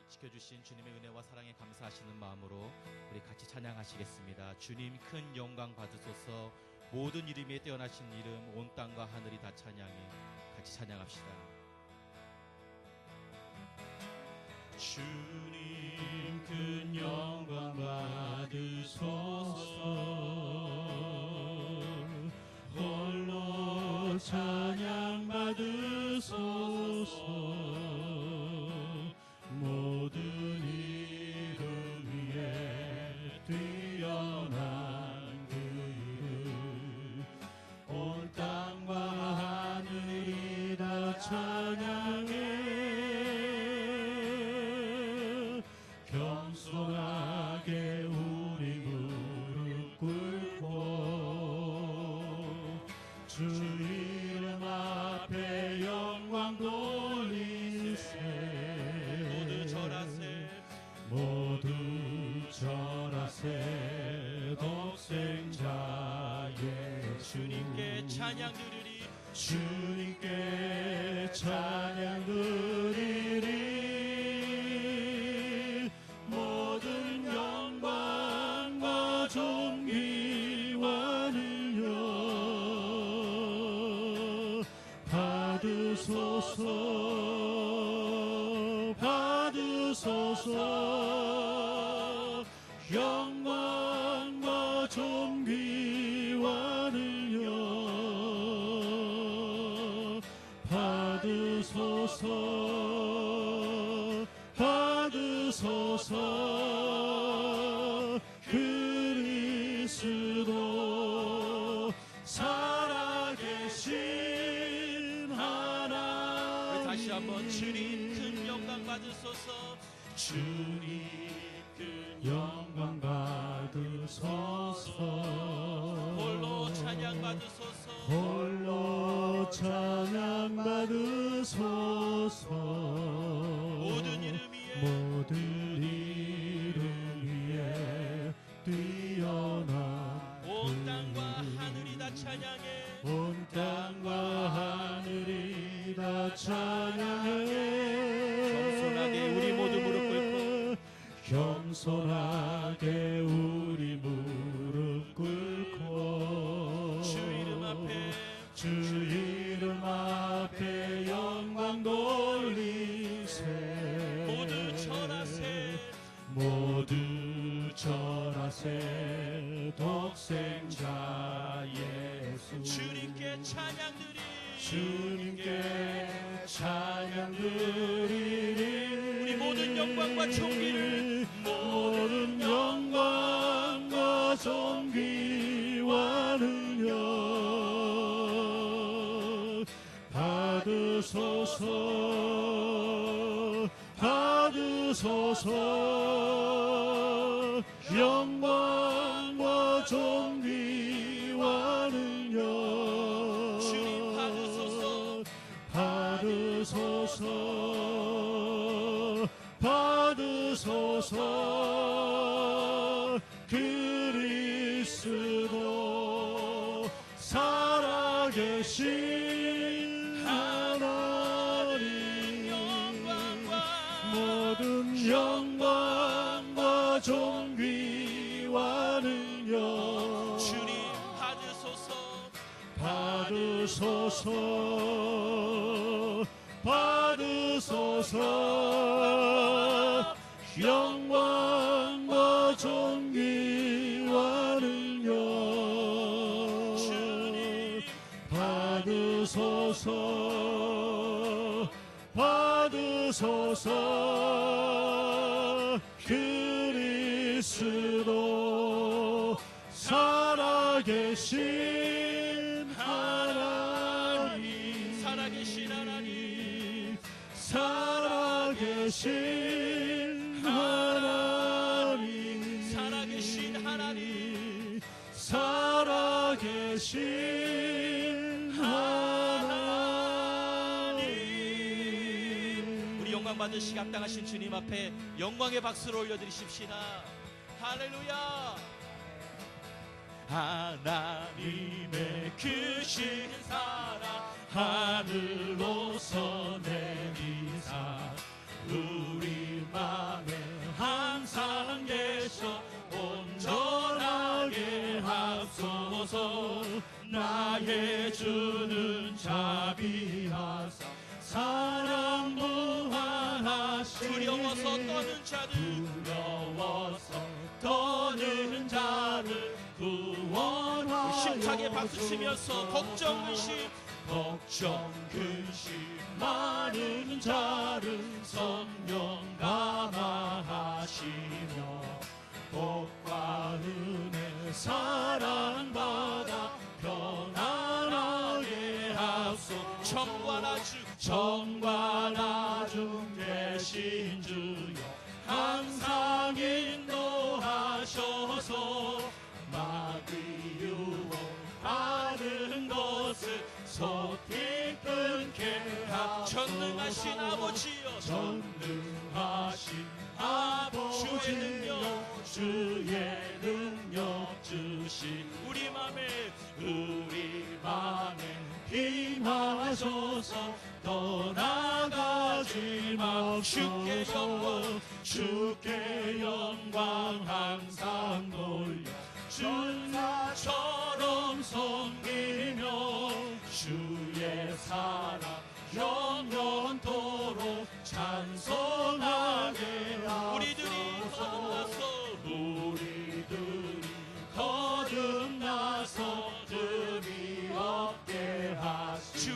지켜주신 주님의 은혜와 사랑에 감사하시는 마음으로 우리 같이 찬양하시겠습니다. 주님 큰 영광 받으소서. 모든 이름에 뛰어나신 이름 온 땅과 하늘이 다 찬양해. 같이 찬양합시다. 주님 큰 영광 받으소서. 홀로 찬양 받으소서. 모든 이름 위에 뛰어난 그 이름 온 땅과 하늘이 다 찬양해. 겸손하게 우리 무릎 꿇고 주 이름 앞에 영광 돌리세. 모두 절하세. 독생자 예수 주님께 찬양 드리리. 주님께 찬양 드리리. 모든 영광과 존귀와 능력 받으소서. 받으소서. 영광과 존귀와 능력 받으소서. 받으소서. 그리스도 살아계신 하나님. 다시 한번 주님 큰 영광 받으소서. 주님 큰 영광 받으소서. 홀로 찬양 받으소서. 홀로 찬양 받으소서. 모든 이름 위에 모든 이름 위에 뛰어난 온 땅과 하늘이 다 찬양해. 온 땅과 하늘이 다 찬양해. 겸손하게 우리 모두 무릎 꿇고 겸손하게 우리 무릎 꿇고 주 이름 앞에 주 이름 앞에 영광 돌리세. 모두 절하세. 모두 절하세. 독생자 예수 주님께 찬양 드리. 주님께 찬양 드리리. 우리 모든 영광과 존귀를 모든 영광과 존귀와 능력 받으소서. 받으소서. 영광과 존귀와 능력 주님 받으소서. 받으소서. 받으소서. 그리스도 살아계신 하나님. 모든 영광과 존귀와 능력 주님 받으소서. 받으소서. 받으소서. 영광과 존귀와 능력 주님 받으소서. 받으소서. 그리스도 살아계신 하나님. 살아계신 하나님. 살아계신 하나님. 살아계신 하나님. 살아계신 하나님. 우리 영광 받으시기 합당하신 주님 앞에 영광의 박수를 올려드리십시다. 할렐루야. 하나님의 크신 사랑 하늘로서 내리사 우리 마음 자비하사 사랑 무한하시니 두려워서 떠는 자를 두려워서 떠는 자를 구원하여 힘차게 박수치면서 걱정 의심 많은 자를 성령 감화하시며 복과 은혜 사랑받아 편안하게 하소. 정과 나중 대신 주여 항상 인도하셔서 마귀 유혹하는 것을 소티 끊게 하소서. 전능하신 아버지여 전능하신 아버지여 주의 능력 주신 우리 맘에 힘하셔서 떠나가지 마옵소서. 주께 영광 항상 돌려 준사처럼 섬기며 주의 사랑 영원토록 찬송하게 하소서. 우리들이 거듭나서 흠이 없게 하시고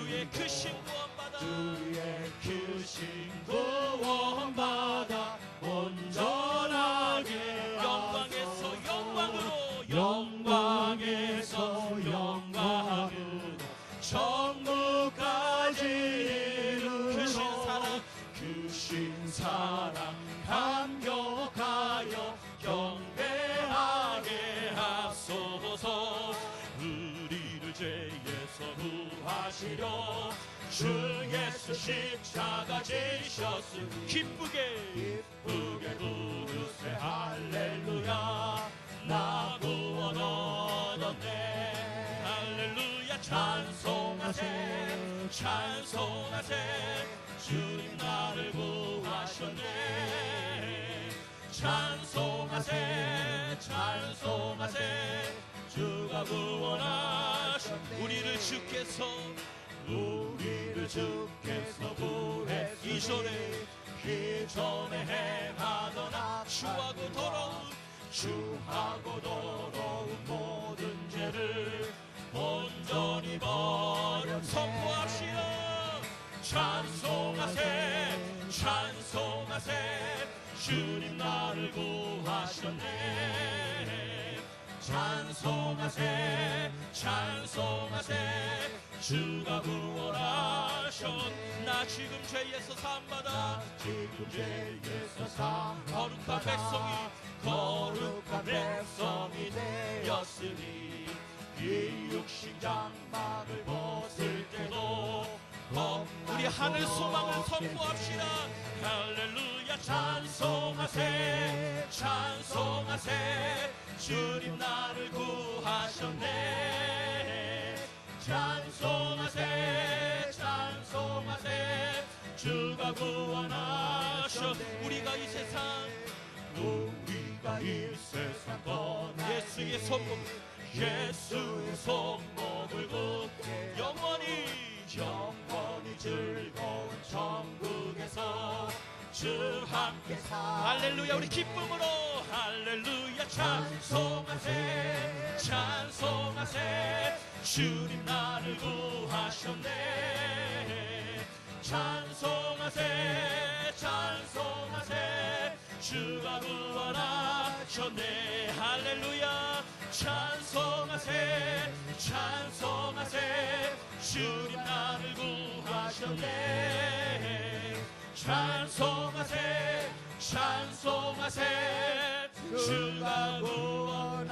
주의 크신 구원받아 온전하게 영광에서 영광으로 영광에서 영광으로 천국까지 이르러 크신 사랑 감격하여 경배하게 하소서. 우리를 죄에서 구하시려 주 예수 십자가 지셨으니 기쁘게 부르세 할렐루야. 나 구원 얻었네. 할렐루야. 찬송하세 주님 나를 구하셨네. 찬송하세 주가 구원하셨네. 우리를 주께서 구했소. 이전에 행하던 주하고 더러운 모든 죄를 온전히 버려 선포합시다. 찬송하세 주님 나를 구하셨네. 찬송하세 주가 구원하셨네. 나 지금 죄에서 사함받아 거룩한 백성이 되었으니 이 육신 장막을 벗을 때도 우리 하늘 소망을 선포합시다. 할렐루야. 찬송하세 주님 나를 구하셨네. 찬송하세 주가 구원하셨네. 우리가 이 세상 떠나 예수의 손목 예수의 손목을 붙게 영원히 즐거운 천국에서 주 함께 할렐루야. 우리 기쁨으로 할렐루야. 찬송하세 주님 나를 구하셨네. 찬송하세 주가 구원하셨네. 할렐루야. 찬송하세 주님 나를 구하셨네. 찬송하세 주가 구원하셨네.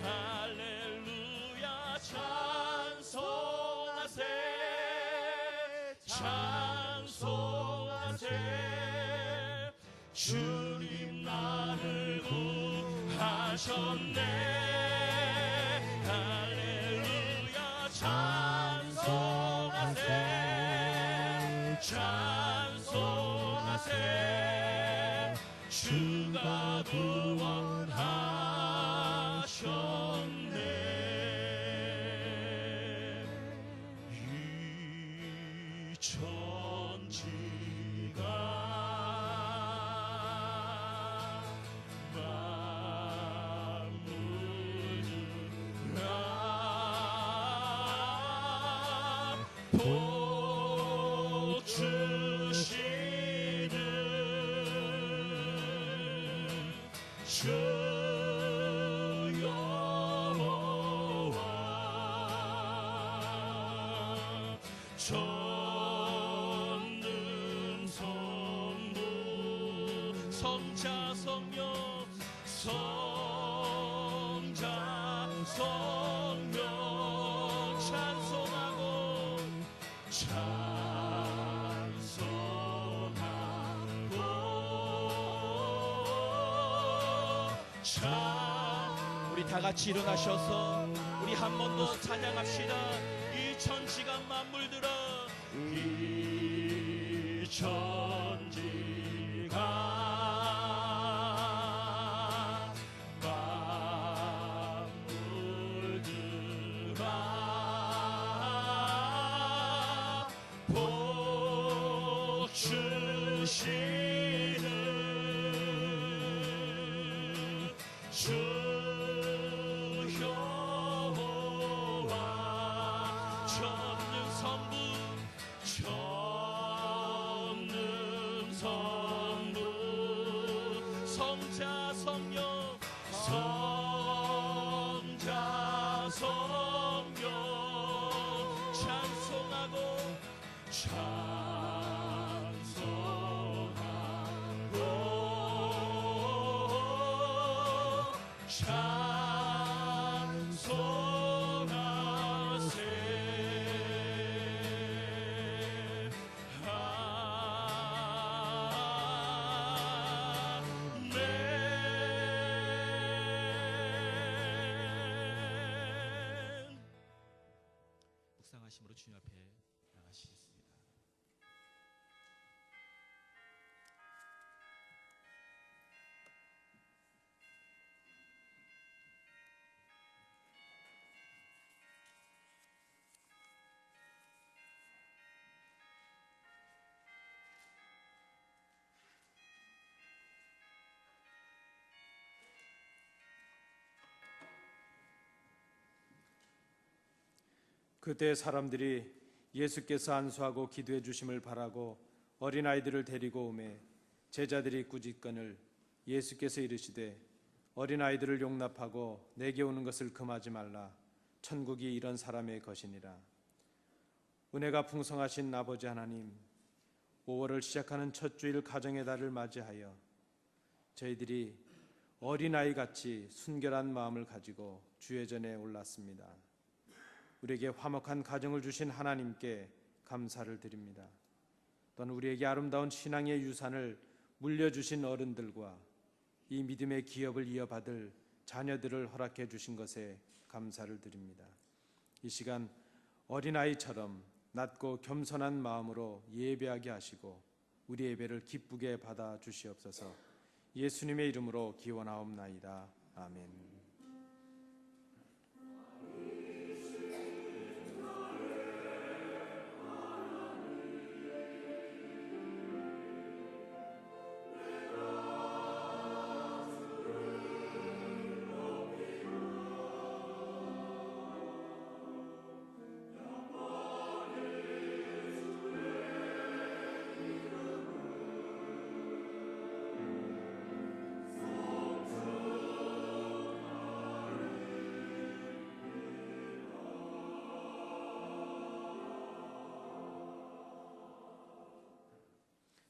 할렐루야. 찬송하세 주님 나를 구하셨네. 할렐루야. 찬송하세 주가 구원하셨네. 복 주시는 주 여호와 전능성부 성자 성령 성자 성령 찬송하고 우리 다 같이 일어나셔서 우리 한 번 더 찬양합시다. 이 천지가 만물들아 이 천지가 만물들아 복 주시는 주 여호와 전능성부 성자 성령 성자 성령 찬송하고 찬송하세 묵상하심으로 주님 앞에 나가시겠습니다. 그때 사람들이 예수께서 안수하고 기도해 주심을 바라고 어린아이들을 데리고 오매 제자들이 꾸짖거늘 예수께서 이르시되 어린아이들을 용납하고 내게 오는 것을 금하지 말라. 천국이 이런 사람의 것이니라. 은혜가 풍성하신 아버지 하나님, 5월을 시작하는 첫 주일 가정의 달을 맞이하여 저희들이 어린아이같이 순결한 마음을 가지고 주의 전에 올랐습니다. 우리에게 화목한 가정을 주신 하나님께 감사를 드립니다. 또한 우리에게 아름다운 신앙의 유산을 물려주신 어른들과 이 믿음의 기업을 이어받을 자녀들을 허락해 주신 것에 감사를 드립니다. 이 시간 어린아이처럼 낮고 겸손한 마음으로 예배하게 하시고 우리 예배를 기쁘게 받아 주시옵소서. 예수님의 이름으로 기원하옵나이다. 아멘.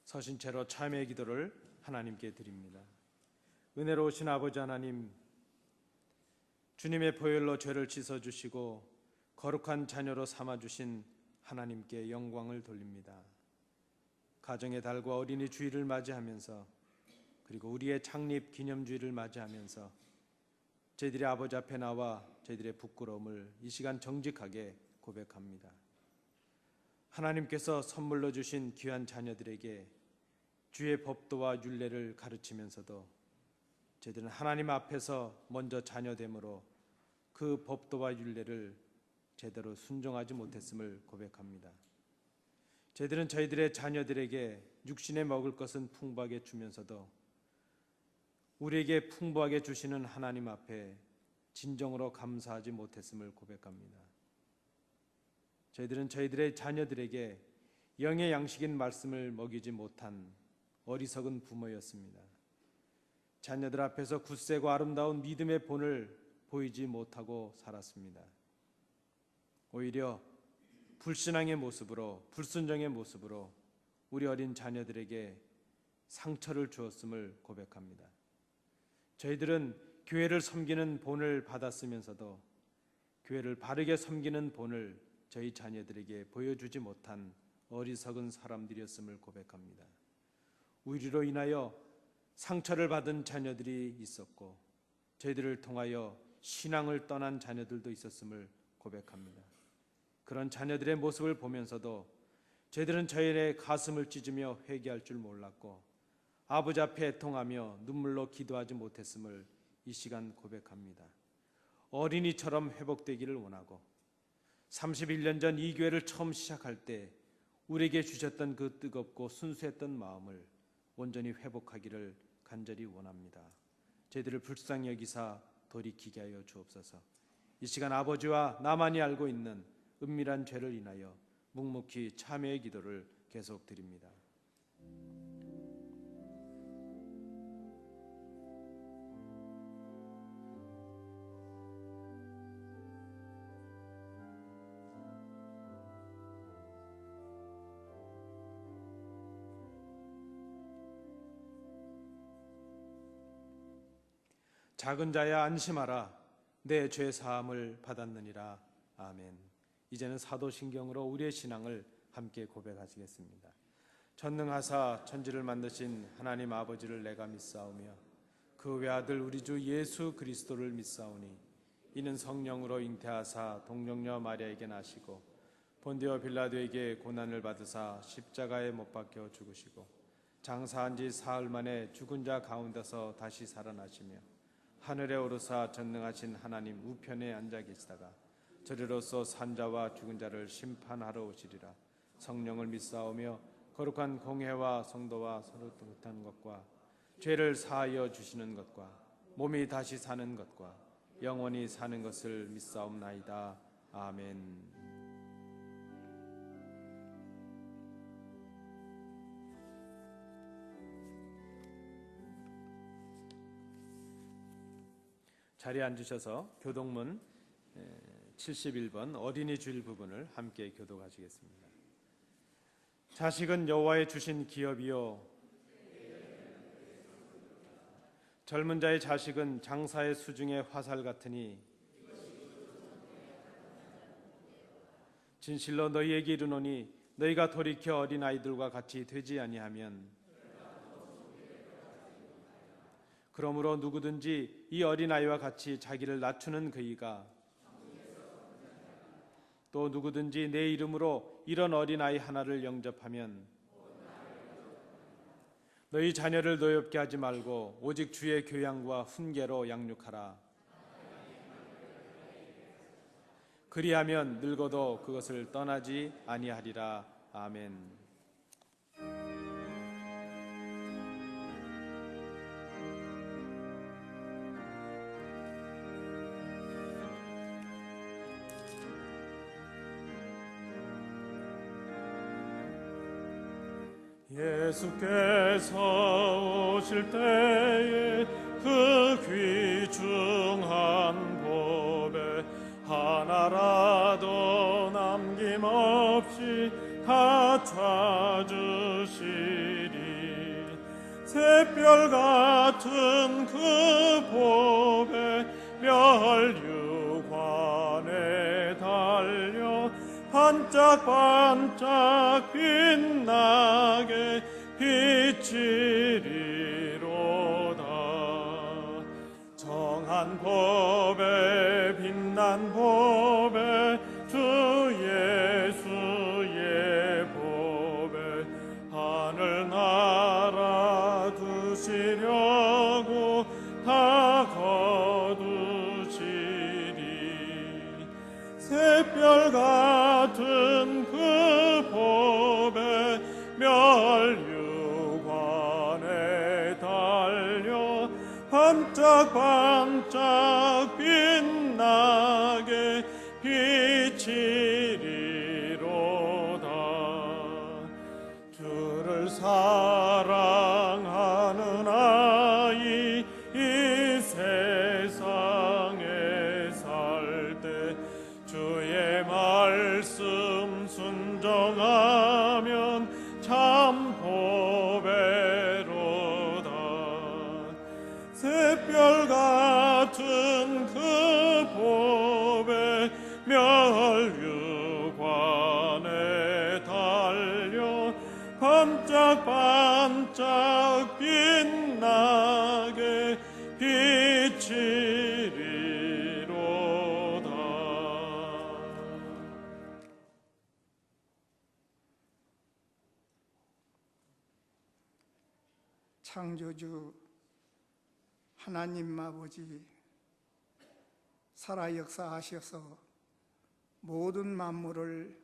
서신 채로 참회의 기도를 하나님께 드립니다. 은혜로우신 아버지 하나님, 주님의 보혈로 죄를 씻어주시고 거룩한 자녀로 삼아주신 하나님께 영광을 돌립니다. 가정의 달과 어린이 주일을 맞이하면서 그리고 우리의 창립 기념주일을 맞이하면서 저희들의 아버지 앞에 나와 저희들의 부끄러움을 이 시간 정직하게 고백합니다. 하나님께서 선물로 주신 귀한 자녀들에게 주의 법도와 율례를 가르치면서도 저희들은 하나님 앞에서 먼저 자녀됨으로 그 법도와 율례를 제대로 순종하지 못했음을 고백합니다. 저희들은 저희들의 자녀들에게 육신에 먹을 것은 풍부하게 주면서도 우리에게 풍부하게 주시는 하나님 앞에 진정으로 감사하지 못했음을 고백합니다. 저희들은 저희들의 자녀들에게 영의 양식인 말씀을 먹이지 못한 어리석은 부모였습니다. 자녀들 앞에서 굳세고 아름다운 믿음의 본을 보이지 못하고 살았습니다. 오히려 불신앙의 모습으로, 불순종의 모습으로 우리 어린 자녀들에게 상처를 주었음을 고백합니다. 저희들은 교회를 섬기는 본을 받았으면서도 교회를 바르게 섬기는 본을 저희 자녀들에게 보여주지 못한 어리석은 사람들이었음을 고백합니다. 우리로 인하여 상처를 받은 자녀들이 있었고 저희들을 통하여 신앙을 떠난 자녀들도 있었음을 고백합니다. 그런 자녀들의 모습을 보면서도 저희들은 저희의 가슴을 찢으며 회개할 줄 몰랐고 아버지 앞에 애통하며 눈물로 기도하지 못했음을 이 시간 고백합니다. 어린이처럼 회복되기를 원하고 31년 전 이 교회를 처음 시작할 때 우리에게 주셨던 그 뜨겁고 순수했던 마음을 온전히 회복하기를 간절히 원합니다. 저희들을 불쌍히 여기사 돌이키게 하여 주옵소서. 이 시간 아버지와 나만이 알고 있는 은밀한 죄를 인하여 묵묵히 참회의 기도를 계속 드립니다. 작은 자야 안심하라, 내 죄 사함을 받았느니라. 아멘. 이제는 사도신경으로 우리의 신앙을 함께 고백하시겠습니다. 전능하사 천지를 만드신 하나님 아버지를 내가 믿사오며 그 외아들 우리 주 예수 그리스도를 믿사오니 이는 성령으로 잉태하사 동정녀 마리아에게 나시고 본디오 빌라도에게 고난을 받으사 십자가에 못 박혀 죽으시고 장사한 지 사흘 만에 죽은 자 가운데서 다시 살아나시며 하늘에 오르사 전능하신 하나님 우편에 앉아 계시다가 저리로서 산자와 죽은 자를 심판하러 오시리라. 성령을 믿사오며 거룩한 공회와 성도와 서로 뜻하는 것과 죄를 사하여 주시는 것과 몸이 다시 사는 것과 영원히 사는 것을 믿사옵나이다. 아멘. 자리에 앉으셔서 교동문 71번 어린이 주일 부분을 함께 교독하시겠습니다. 자식은 여호와의 주신 기업이요 젊은 자의 자식은 장사의 수중의 화살 같으니 진실로 너희에게 이르노니 너희가 돌이켜 어린아이들과 같이 되지 아니하면 그러므로 누구든지 이 어린아이와 같이 자기를 낮추는 그이가 또 누구든지 내 이름으로 이런 어린아이 하나를 영접하면 너희 자녀를 노엽게 하지 말고 오직 주의 교양과 훈계로 양육하라. 그리하면 늙어도 그것을 떠나지 아니하리라. 아멘. 예수께서 오실 때에 그 귀중한 법에 하나라도 남김없이 다 찾으시리. 샛별 같은 그 법에 멸류관에 달려 반짝반짝 빛나게 비치리로다. 정한 법에 빛난 법에 주 예수의 법에 하늘나라 두시려고 다 거두시리. 샛별 같은 그 법에 반짝반짝 빛나게 비치리로다. 주를 사랑하는 아이 이 세상에 살 때 주의 말씀 순종하면 참 보배로다. 새별 같은 그 보배 멸류관에 달려 반짝반짝 빛나게 비치리로다. 창조주 하나님 아버지, 살아 역사하셔서 모든 만물을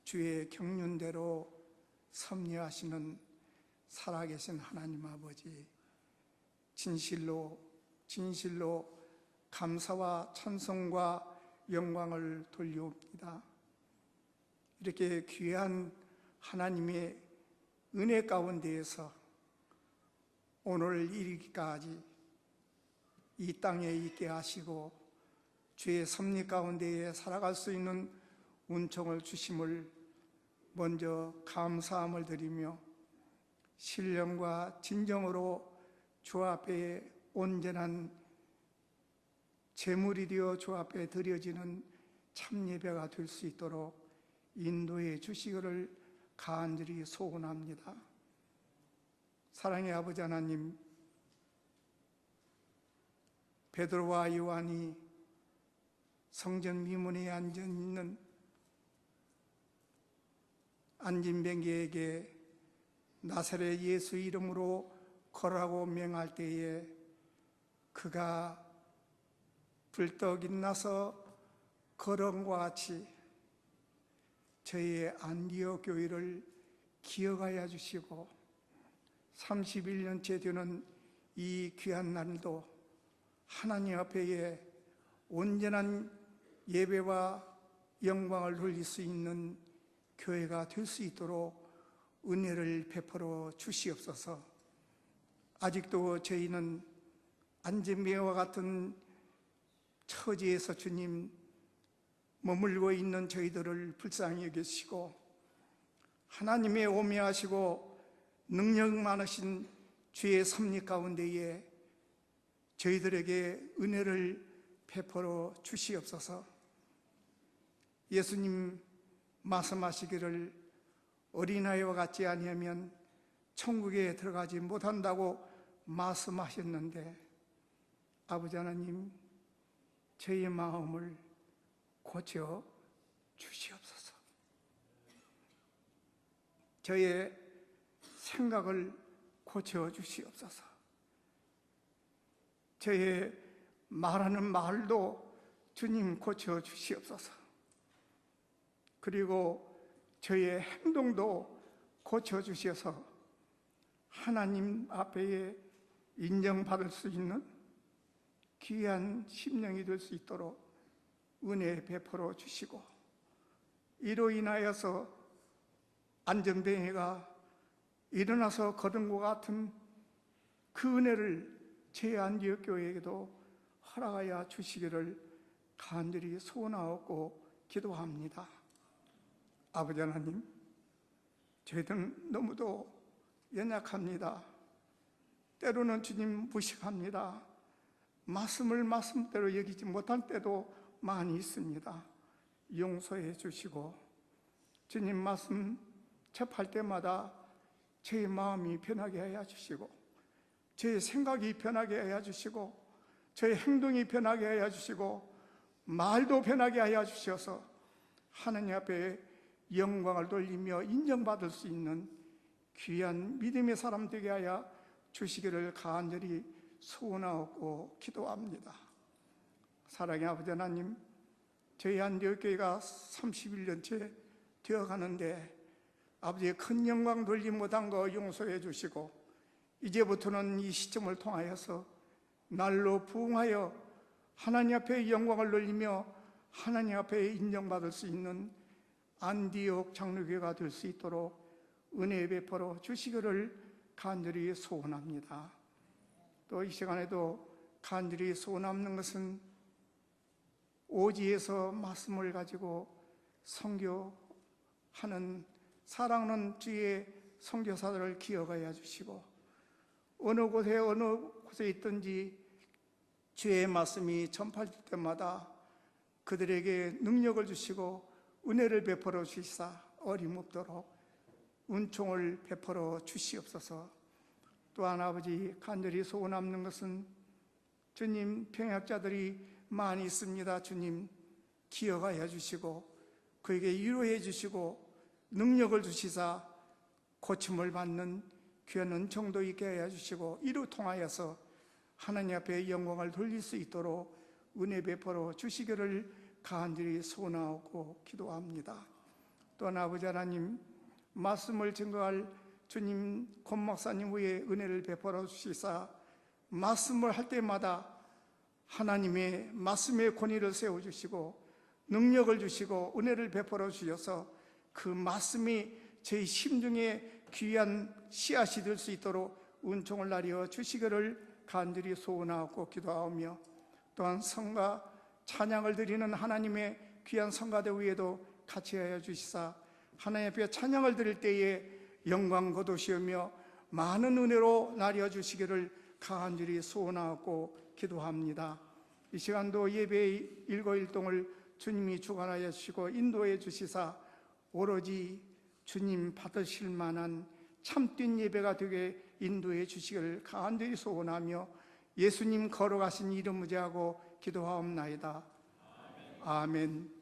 주의 경륜대로 섭리하시는 살아계신 하나님 아버지, 진실로 감사와 찬송과 영광을 돌려옵니다. 이렇게 귀한 하나님의 은혜 가운데에서 오늘 이르기까지 이 땅에 있게 하시고 주의 섭리 가운데에 살아갈 수 있는 운총을 주심을 먼저 감사함을 드리며 신령과 진정으로 주 앞에 온전한 제물이 되어 주 앞에 드려지는 참 예배가 될 수 있도록 인도해 주시기를 간절히 소원합니다. 사랑의 아버지 하나님, 베드로와 요한이 성전 미문에 앉아 있는 안진뱅이에게 나사렛 예수 이름으로 걸으라고 명할 때에 그가 불떡 일어나서 걸음과 같이 저희의 안디옥 교회를 기억하여 주시고 31년째 되는 이 귀한 날도 하나님 앞에 온전한 예배와 영광을 돌릴 수 있는 교회가 될 수 있도록 은혜를 베풀어 주시옵소서. 아직도 저희는 안진뱅이와 같은 처지에서 주님 머물고 있는 저희들을 불쌍히 여기시고 하나님의 오묘하시고 능력 많으신 주의 섭리 가운데에 저희들에게 은혜를 베풀어 주시옵소서. 예수님 말씀하시기를 어린아이와 같지 아니하면 천국에 들어가지 못한다고 말씀하셨는데 아버지 하나님, 저희의 마음을 고쳐 주시옵소서. 저의 생각을 고쳐 주시옵소서. 저의 말하는 말도 주님 고쳐 주시옵소서. 그리고 저의 행동도 고쳐 주셔서 하나님 앞에 인정받을 수 있는 귀한 심령이 될 수 있도록 은혜 베풀어 주시고 이로 인하여서 안전뱅이가 일어나서 거둔 것 같은 그 은혜를 제 안디옥 교회에게도 허락하여 주시기를 간절히 소원하고 기도합니다. 아버지 하나님, 저희들은 너무도 연약합니다. 때로는 주님 무식합니다. 말씀을 말씀대로 여기지 못할 때도 많이 있습니다. 용서해 주시고 주님 말씀 접할 때마다 제 마음이 변하게 하여 주시고 제 생각이 변하게 하여 주시고 저의 행동이 변하게 하여 주시고 말도 변하게 하여 주셔서 하나님 앞에 영광을 돌리며 인정받을 수 있는 귀한 믿음의 사람 되게 하여 주시기를 간절히 소원하고 기도합니다. 사랑의 아버지 하나님, 저희 안디옥 교회가 31년째 되어가는데 아버지의 큰 영광 돌리 못한 거 용서해 주시고 이제부터는 이 시점을 통하여서 날로 부응하여 하나님 앞에 영광을 돌리며 하나님 앞에 인정받을 수 있는 안디옥 장로교회가 될 수 있도록 은혜 베풀어 주시기를 간절히 소원합니다. 또 이 시간에도 간절히 소원하는 것은 오지에서 말씀을 가지고 선교하는 사랑하는 주의 선교사들을 기억하여 주시고, 어느 곳에 있든지 주의 말씀이 전파될 때마다 그들에게 능력을 주시고 은혜를 베풀어 주시사 어림없도록 은총을 베풀어 주시옵소서. 또한 아버지, 간절히 소원하는 것은 주님, 병약자들이 많이 있습니다. 주님, 기억하여 주시고 그에게 위로해 주시고 능력을 주시사 고침을 받는 귀한 은총도 있게 하여 주시고, 이로 통하여서 하나님 앞에 영광을 돌릴 수 있도록 은혜 베풀어 주시기를 간절히 소원하고 기도합니다. 또한 아버지 하나님, 말씀을 증거할 주님 권목사님 위에 은혜를 베풀어 주시사 말씀을 할 때마다 하나님의 말씀의 권위를 세워주시고 능력을 주시고 은혜를 베풀어 주셔서 그 말씀이 저희 심중에 귀한 씨앗이 될 수 있도록 은총을 나려 주시기를 간절히 소원하고 기도하오며, 또한 성가 찬양을 드리는 하나님의 귀한 성가대 위에도 같이 하여 주시사 하나님 앞에 찬양을 드릴 때에 영광 거두시며 많은 은혜로 나려 주시기를 간절히 소원하고 기도합니다. 이 시간도 예배의 일거일동을 주님이 주관하여 주시고 인도해 주시사 오로지 주님 받으실 만한 참된 예배가 되게 인도해 주시기를 간절히 소원하며 예수님 걸어가신 이름 의지하고 기도하옵나이다. 아멘.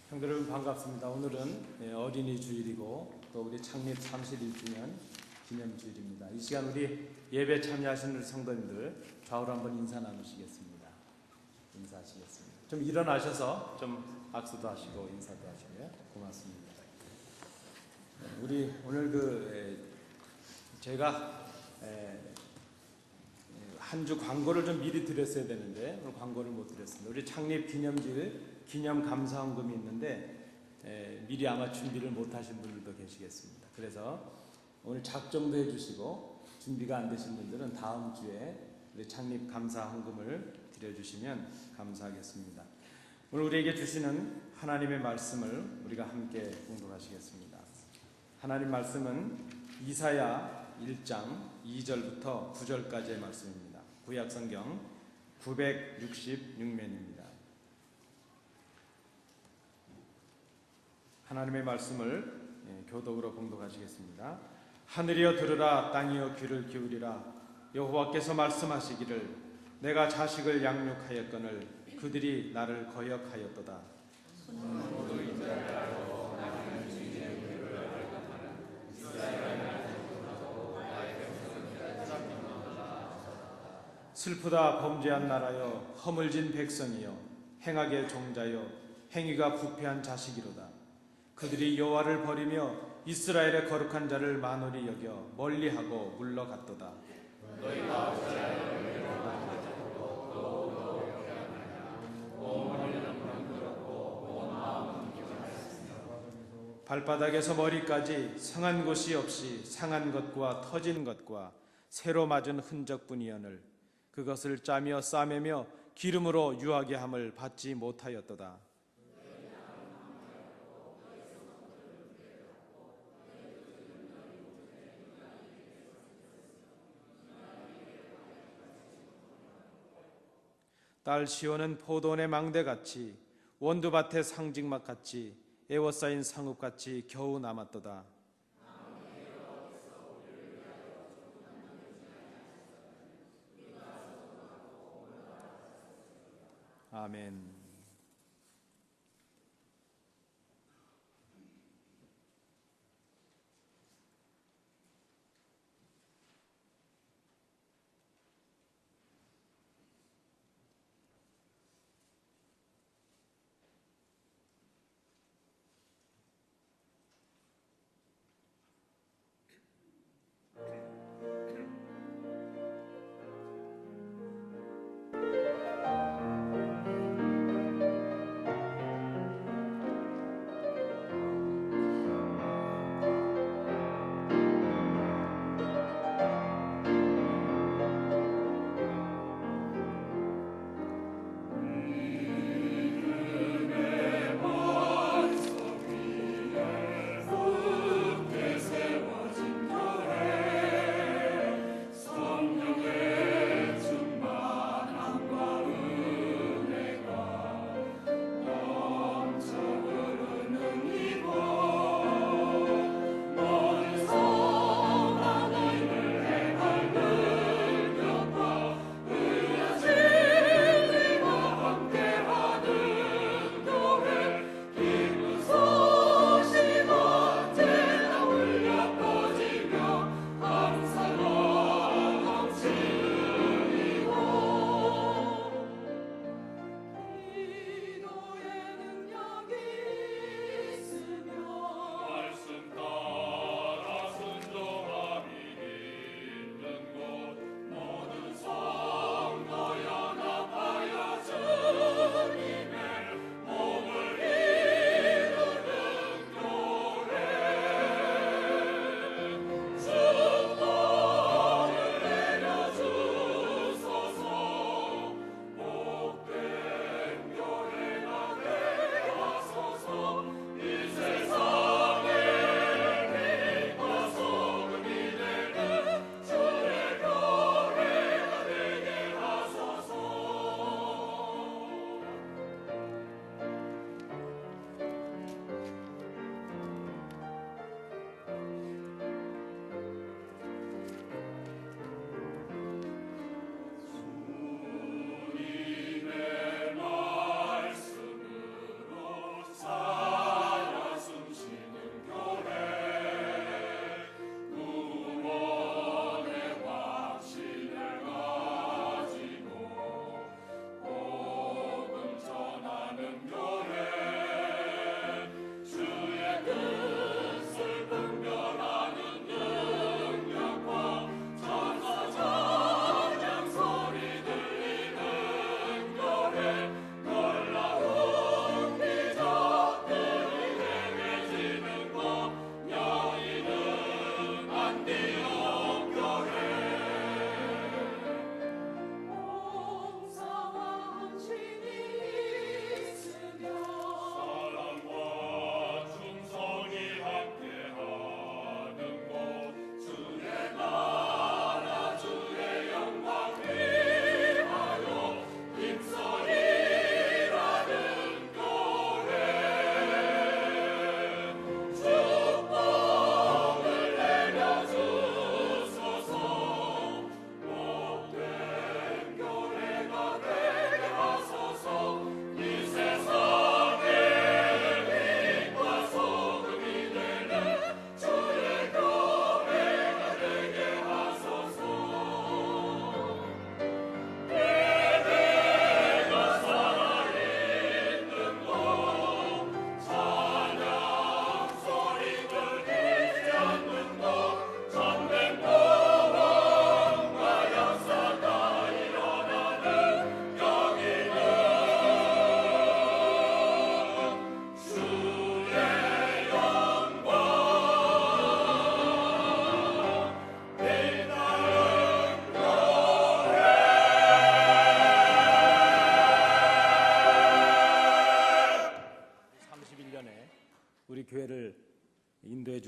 성도 여러분 반갑습니다. 오늘은 어린이 주일이고 또 우리 창립 31주년 기념주일입니다. 이 시간 우리 예배 참여하시는 성도님들 좌우로 한번 인사 나누시겠습니다. 인사하시겠습니다. 좀 일어나셔서 좀 악수도 하시고 인사도 하시고요. 고맙습니다. 우리 오늘 제가 한 주 광고를 좀 미리 드렸어야 되는데 오늘 광고를 못 드렸습니다. 우리 창립 기념주일 기념 감사헌금이 있는데 미리 아마 준비를 못 하신 분들도 계시겠습니다. 그래서 오늘 작정도 해주시고 준비가 안 되신 분들은 다음 주에 우리 창립 감사헌금을 드려주시면 감사하겠습니다. 오늘 우리에게 주시는 하나님의 말씀을 우리가 함께 공독하시겠습니다. 하나님 말씀은 이사야 1장 2절부터 9절까지의 말씀입니다. 구약성경 966면입니다. 하나님의 말씀을 교독으로 공독하시겠습니다. 하늘이여 들으라, 땅이여 귀를 기울이라. 여호와께서 말씀하시기를 내가 자식을 양육하였거늘 그들이 나를 거역하였도다. 슬프다 범죄한 나라여, 허물진 백성이여, 행악의 종자여, 행위가 부패한 자식이로다. 그들이 여호와를 버리며 이스라엘의 거룩한 자를 만홀히 여겨 멀리하고 물러갔도다. 발바닥에서 머리까지 상한 곳이 없이 상한 것과 터진 것과 새로 맞은 흔적뿐이여늘 그것을 짜며 싸매며 기름으로 유하게 함을 받지 못하였도다. 딸 시온은 포도원의 망대같이 원두밭의 상징막 같이 애워싸인 상읍같이 겨우 남았도다. 아멘.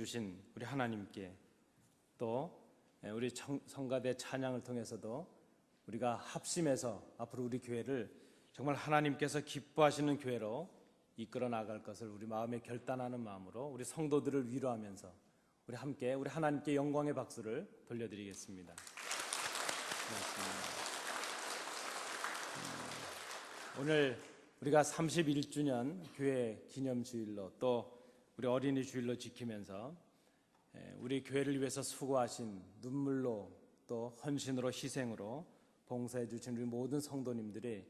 주신 우리 하나님께 또 우리 성가대 찬양을 통해서도 우리가 합심해서 앞으로 우리 교회를 정말 하나님께서 기뻐하시는 교회로 이끌어 나갈 것을 우리 마음에 결단하는 마음으로 우리 성도들을 위로하면서 우리 함께 우리 하나님께 영광의 박수를 돌려드리겠습니다. 고맙습니다. 오늘 우리가 31주년 교회 기념주일로 또 우리 어린이 주일로 지키면서 우리 교회를 위해서 수고하신 눈물로 또 헌신으로 희생으로 봉사해 주신 우리 모든 성도님들의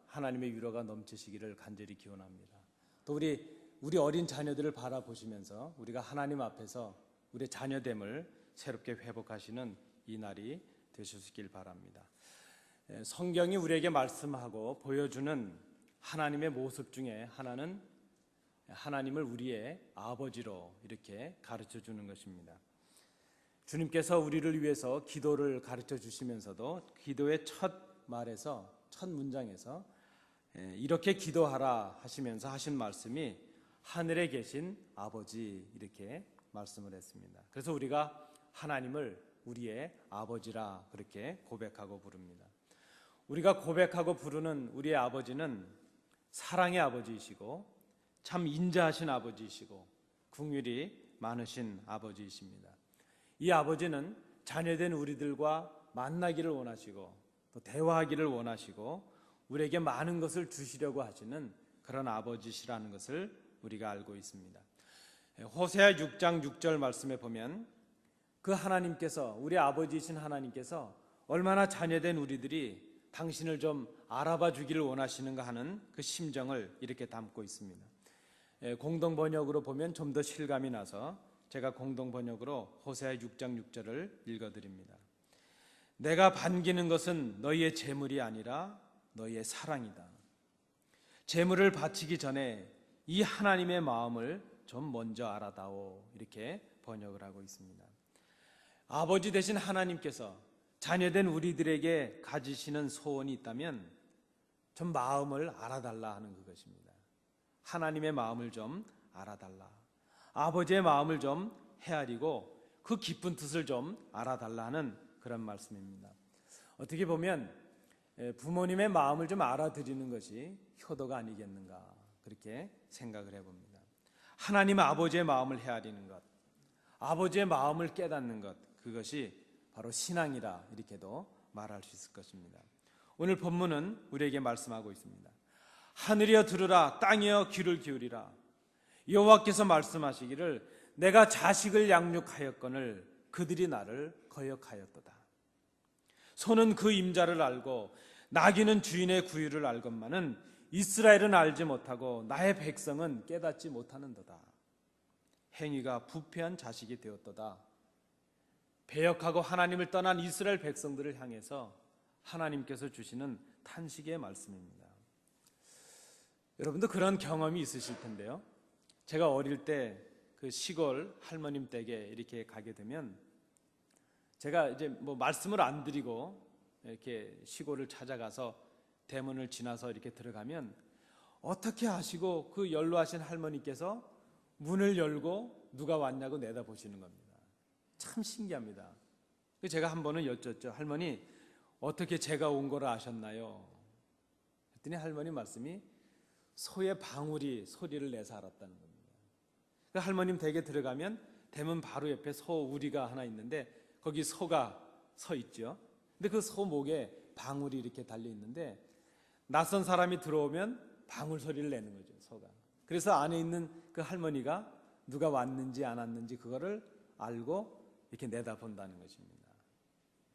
하나님의 위로가 넘치시기를 간절히 기원합니다. 또 우리 어린 자녀들을 바라보시면서 우리가 하나님 앞에서 우리의 자녀됨을 새롭게 회복하시는 이 날이 되셨길 바랍니다. 성경이 우리에게 말씀하고 보여주는 하나님의 모습 중에 하나는 하나님을 우리의 아버지로 이렇게 가르쳐 주는 것입니다. 주님께서 우리를 위해서 기도를 가르쳐 주시면서도 기도의 첫 문장에서 이렇게 기도하라 하시면서 하신 말씀이 하늘에 계신 아버지 이렇게 말씀을 했습니다. 그래서 우리가 하나님을 우리의 아버지라 그렇게 고백하고 부릅니다. 우리가 고백하고 부르는 우리의 아버지는 사랑의 아버지이시고 참 인자하신 아버지이시고 긍휼이 많으신 아버지이십니다. 이 아버지는 자녀된 우리들과 만나기를 원하시고 또 대화하기를 원하시고 우리에게 많은 것을 주시려고 하시는 그런 아버지시라는 것을 우리가 알고 있습니다. 호세아 6장 6절 말씀에 보면 그 하나님께서 우리 아버지이신 하나님께서 얼마나 자녀된 우리들이 당신을 좀 알아봐 주기를 원하시는가 하는 그 심정을 이렇게 담고 있습니다. 공동 번역으로 보면 좀 더 실감이 나서 제가 공동 번역으로 호세아 6장 6절을 읽어드립니다. 내가 반기는 것은 너희의 재물이 아니라 너희의 사랑이다. 재물을 바치기 전에 이 하나님의 마음을 좀 먼저 알아다오 이렇게 번역을 하고 있습니다. 아버지 되신 하나님께서 자녀된 우리들에게 가지시는 소원이 있다면 좀 마음을 알아달라 하는 그것입니다. 하나님의 마음을 좀 알아달라. 아버지의 마음을 좀 헤아리고 그 깊은 뜻을 좀 알아달라 하는 그런 말씀입니다. 어떻게 보면 부모님의 마음을 좀 알아드리는 것이 효도가 아니겠는가 그렇게 생각을 해봅니다. 하나님 아버지의 마음을 헤아리는 것, 아버지의 마음을 깨닫는 것, 그것이 바로 신앙이라 이렇게도 말할 수 있을 것입니다. 오늘 본문은 우리에게 말씀하고 있습니다. 하늘이여 들으라, 땅이여 귀를 기울이라. 여호와께서 말씀하시기를 내가 자식을 양육하였거늘 그들이 나를 거역하였도다. 소는 그 임자를 알고 나귀는 주인의 구유를 알건만은 이스라엘은 알지 못하고 나의 백성은 깨닫지 못하는도다. 행위가 부패한 자식이 되었도다. 배역하고 하나님을 떠난 이스라엘 백성들을 향해서 하나님께서 주시는 탄식의 말씀입니다. 여러분도 그런 경험이 있으실 텐데요. 제가 어릴 때 그 시골 할머님 댁에 이렇게 가게 되면 제가 이제 말씀을 안 드리고 이렇게 시골을 찾아가서 대문을 지나서 이렇게 들어가면 어떻게 하시고 그 연로하신 할머니께서 문을 열고 누가 왔냐고 내다보시는 겁니다. 참 신기합니다. 제가 한 번은 여쭙죠. 할머니 어떻게 제가 온 걸 아셨나요? 그랬더니 할머니 말씀이 소의 방울이 소리를 내서 알았다는 겁니다. 그 할머님 댁에 들어가면 대문 바로 옆에 소 우리가 하나 있는데 거기 소가 서 있죠. 근데 그 소 목에 방울이 이렇게 달려 있는데 낯선 사람이 들어오면 방울 소리를 내는 거죠, 소가. 그래서 안에 있는 그 할머니가 누가 왔는지 안 왔는지 그거를 알고 이렇게 내다본다는 것입니다.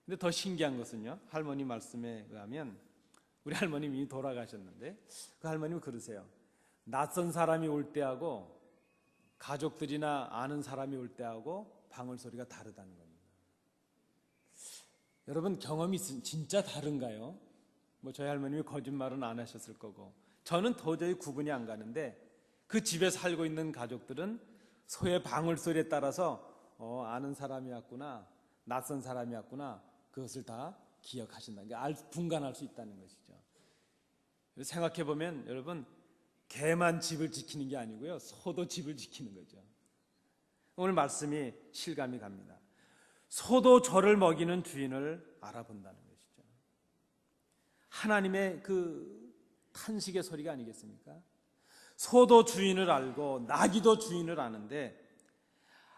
근데 더 신기한 것은요, 할머니 말씀에 의하면 우리 할머님이 이미 돌아가셨는데 그 할머님은 그러세요. 낯선 사람이 올 때하고 가족들이나 아는 사람이 올 때하고 방울 소리가 다르다는 겁니다. 여러분 경험이 진짜 다른가요? 저희 할머님이 거짓말은 안 하셨을 거고 저는 도저히 구분이 안 가는데 그 집에 살고 있는 가족들은 소의 방울 소리에 따라서 아는 사람이 왔구나, 낯선 사람이 왔구나, 그것을 다 기억하신다. 그러니까 분간할 수 있다는 것이죠. 생각해보면 여러분 개만 집을 지키는 게 아니고요, 소도 집을 지키는 거죠. 오늘 말씀이 실감이 갑니다. 소도 저를 먹이는 주인을 알아본다는 것이죠. 하나님의 그 탄식의 소리가 아니겠습니까? 소도 주인을 알고 나귀도 주인을 아는데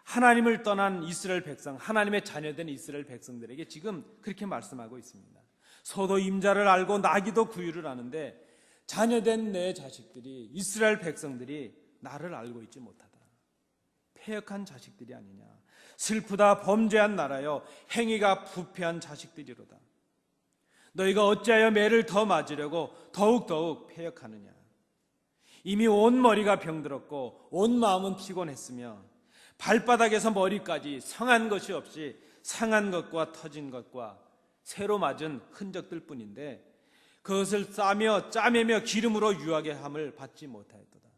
하나님을 떠난 이스라엘 백성, 하나님의 자녀된 이스라엘 백성들에게 지금 그렇게 말씀하고 있습니다. 소도 임자를 알고 나귀도 구유를 아는데 자녀된 내 자식들이, 이스라엘 백성들이 나를 알고 있지 못하다. 패역한 자식들이 아니냐. 슬프다. 범죄한 나라여, 행위가 부패한 자식들이로다. 너희가 어찌하여 매를 더 맞으려고 더욱더욱 패역하느냐. 이미 온 머리가 병들었고 온 마음은 피곤했으며 발바닥에서 머리까지 성한 것이 없이 상한 것과 터진 것과 새로 맞은 흔적들 뿐인데 그것을 싸며 짜매며 기름으로 유하게 함을 받지 못하였도다.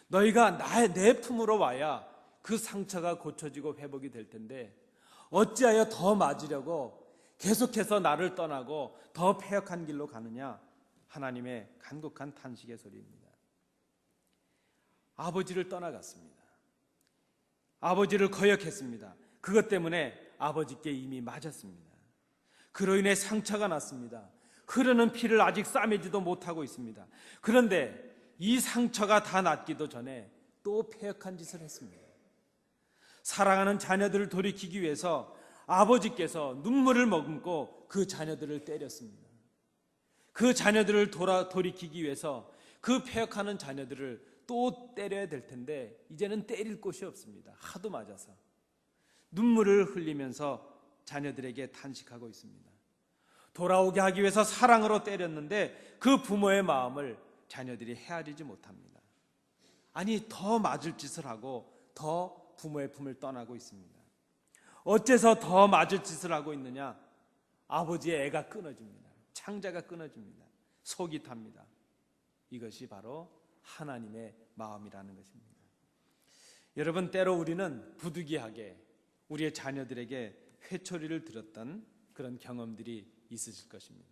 너희가 내 품으로 와야 그 상처가 고쳐지고 회복이 될 텐데 어찌하여 더 맞으려고 계속해서 나를 떠나고 더 패역한 길로 가느냐. 하나님의 간곡한 탄식의 소리입니다. 아버지를 떠나갔습니다. 아버지를 거역했습니다. 그것 때문에 아버지께 이미 맞았습니다. 그로 인해 상처가 났습니다. 흐르는 피를 아직 싸매지도 못하고 있습니다. 그런데 이 상처가 다 낫기도 전에 또 패역한 짓을 했습니다. 사랑하는 자녀들을 돌이키기 위해서 아버지께서 눈물을 머금고 그 자녀들을 때렸습니다. 그 자녀들을 돌이키기 위해서 그 패역하는 자녀들을 또 때려야 될 텐데 이제는 때릴 곳이 없습니다. 하도 맞아서 눈물을 흘리면서 자녀들에게 탄식하고 있습니다. 돌아오게 하기 위해서 사랑으로 때렸는데 그 부모의 마음을 자녀들이 헤아리지 못합니다. 아니, 더 맞을 짓을 하고 더 부모의 품을 떠나고 있습니다. 어째서 더 맞을 짓을 하고 있느냐? 아버지의 애가 끊어집니다. 창자가 끊어집니다. 속이 탑니다. 이것이 바로 하나님의 마음이라는 것입니다. 여러분, 때로 우리는 부득이하게 우리의 자녀들에게 회초리를 들었던 그런 경험들이 있으실 것입니다.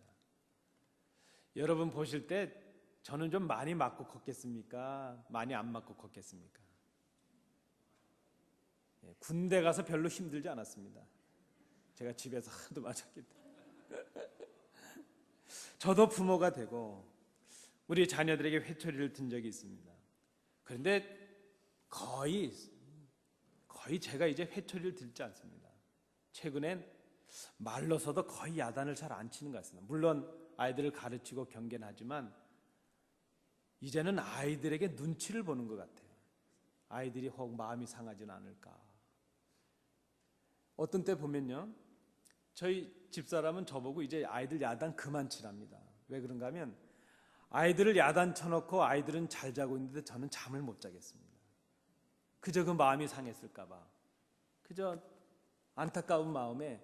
여러분 보실 때 저는 좀 많이 맞고 컸겠습니까? 많이 안 맞고 컸겠습니까? 군대 가서 별로 힘들지 않았습니다. 제가 집에서 하도 맞았기 때문에. 저도 부모가 되고 우리 자녀들에게 회초리를 든 적이 있습니다. 그런데 거의 제가 이제 회초리를 들지 않습니다. 최근엔 말로서도 거의 야단을 잘 안 치는 것 같습니다. 물론 아이들을 가르치고 경계는 하지만 이제는 아이들에게 눈치를 보는 것 같아요. 아이들이 혹 마음이 상하지는 않을까. 어떤 때 보면요, 저희 집사람은 저보고 이제 아이들 야단 그만 치랍니다. 왜 그런가 하면 아이들을 야단 쳐놓고 아이들은 잘 자고 있는데 저는 잠을 못 자겠습니다. 그저 그 마음이 상했을까 봐. 그저 안타까운 마음에.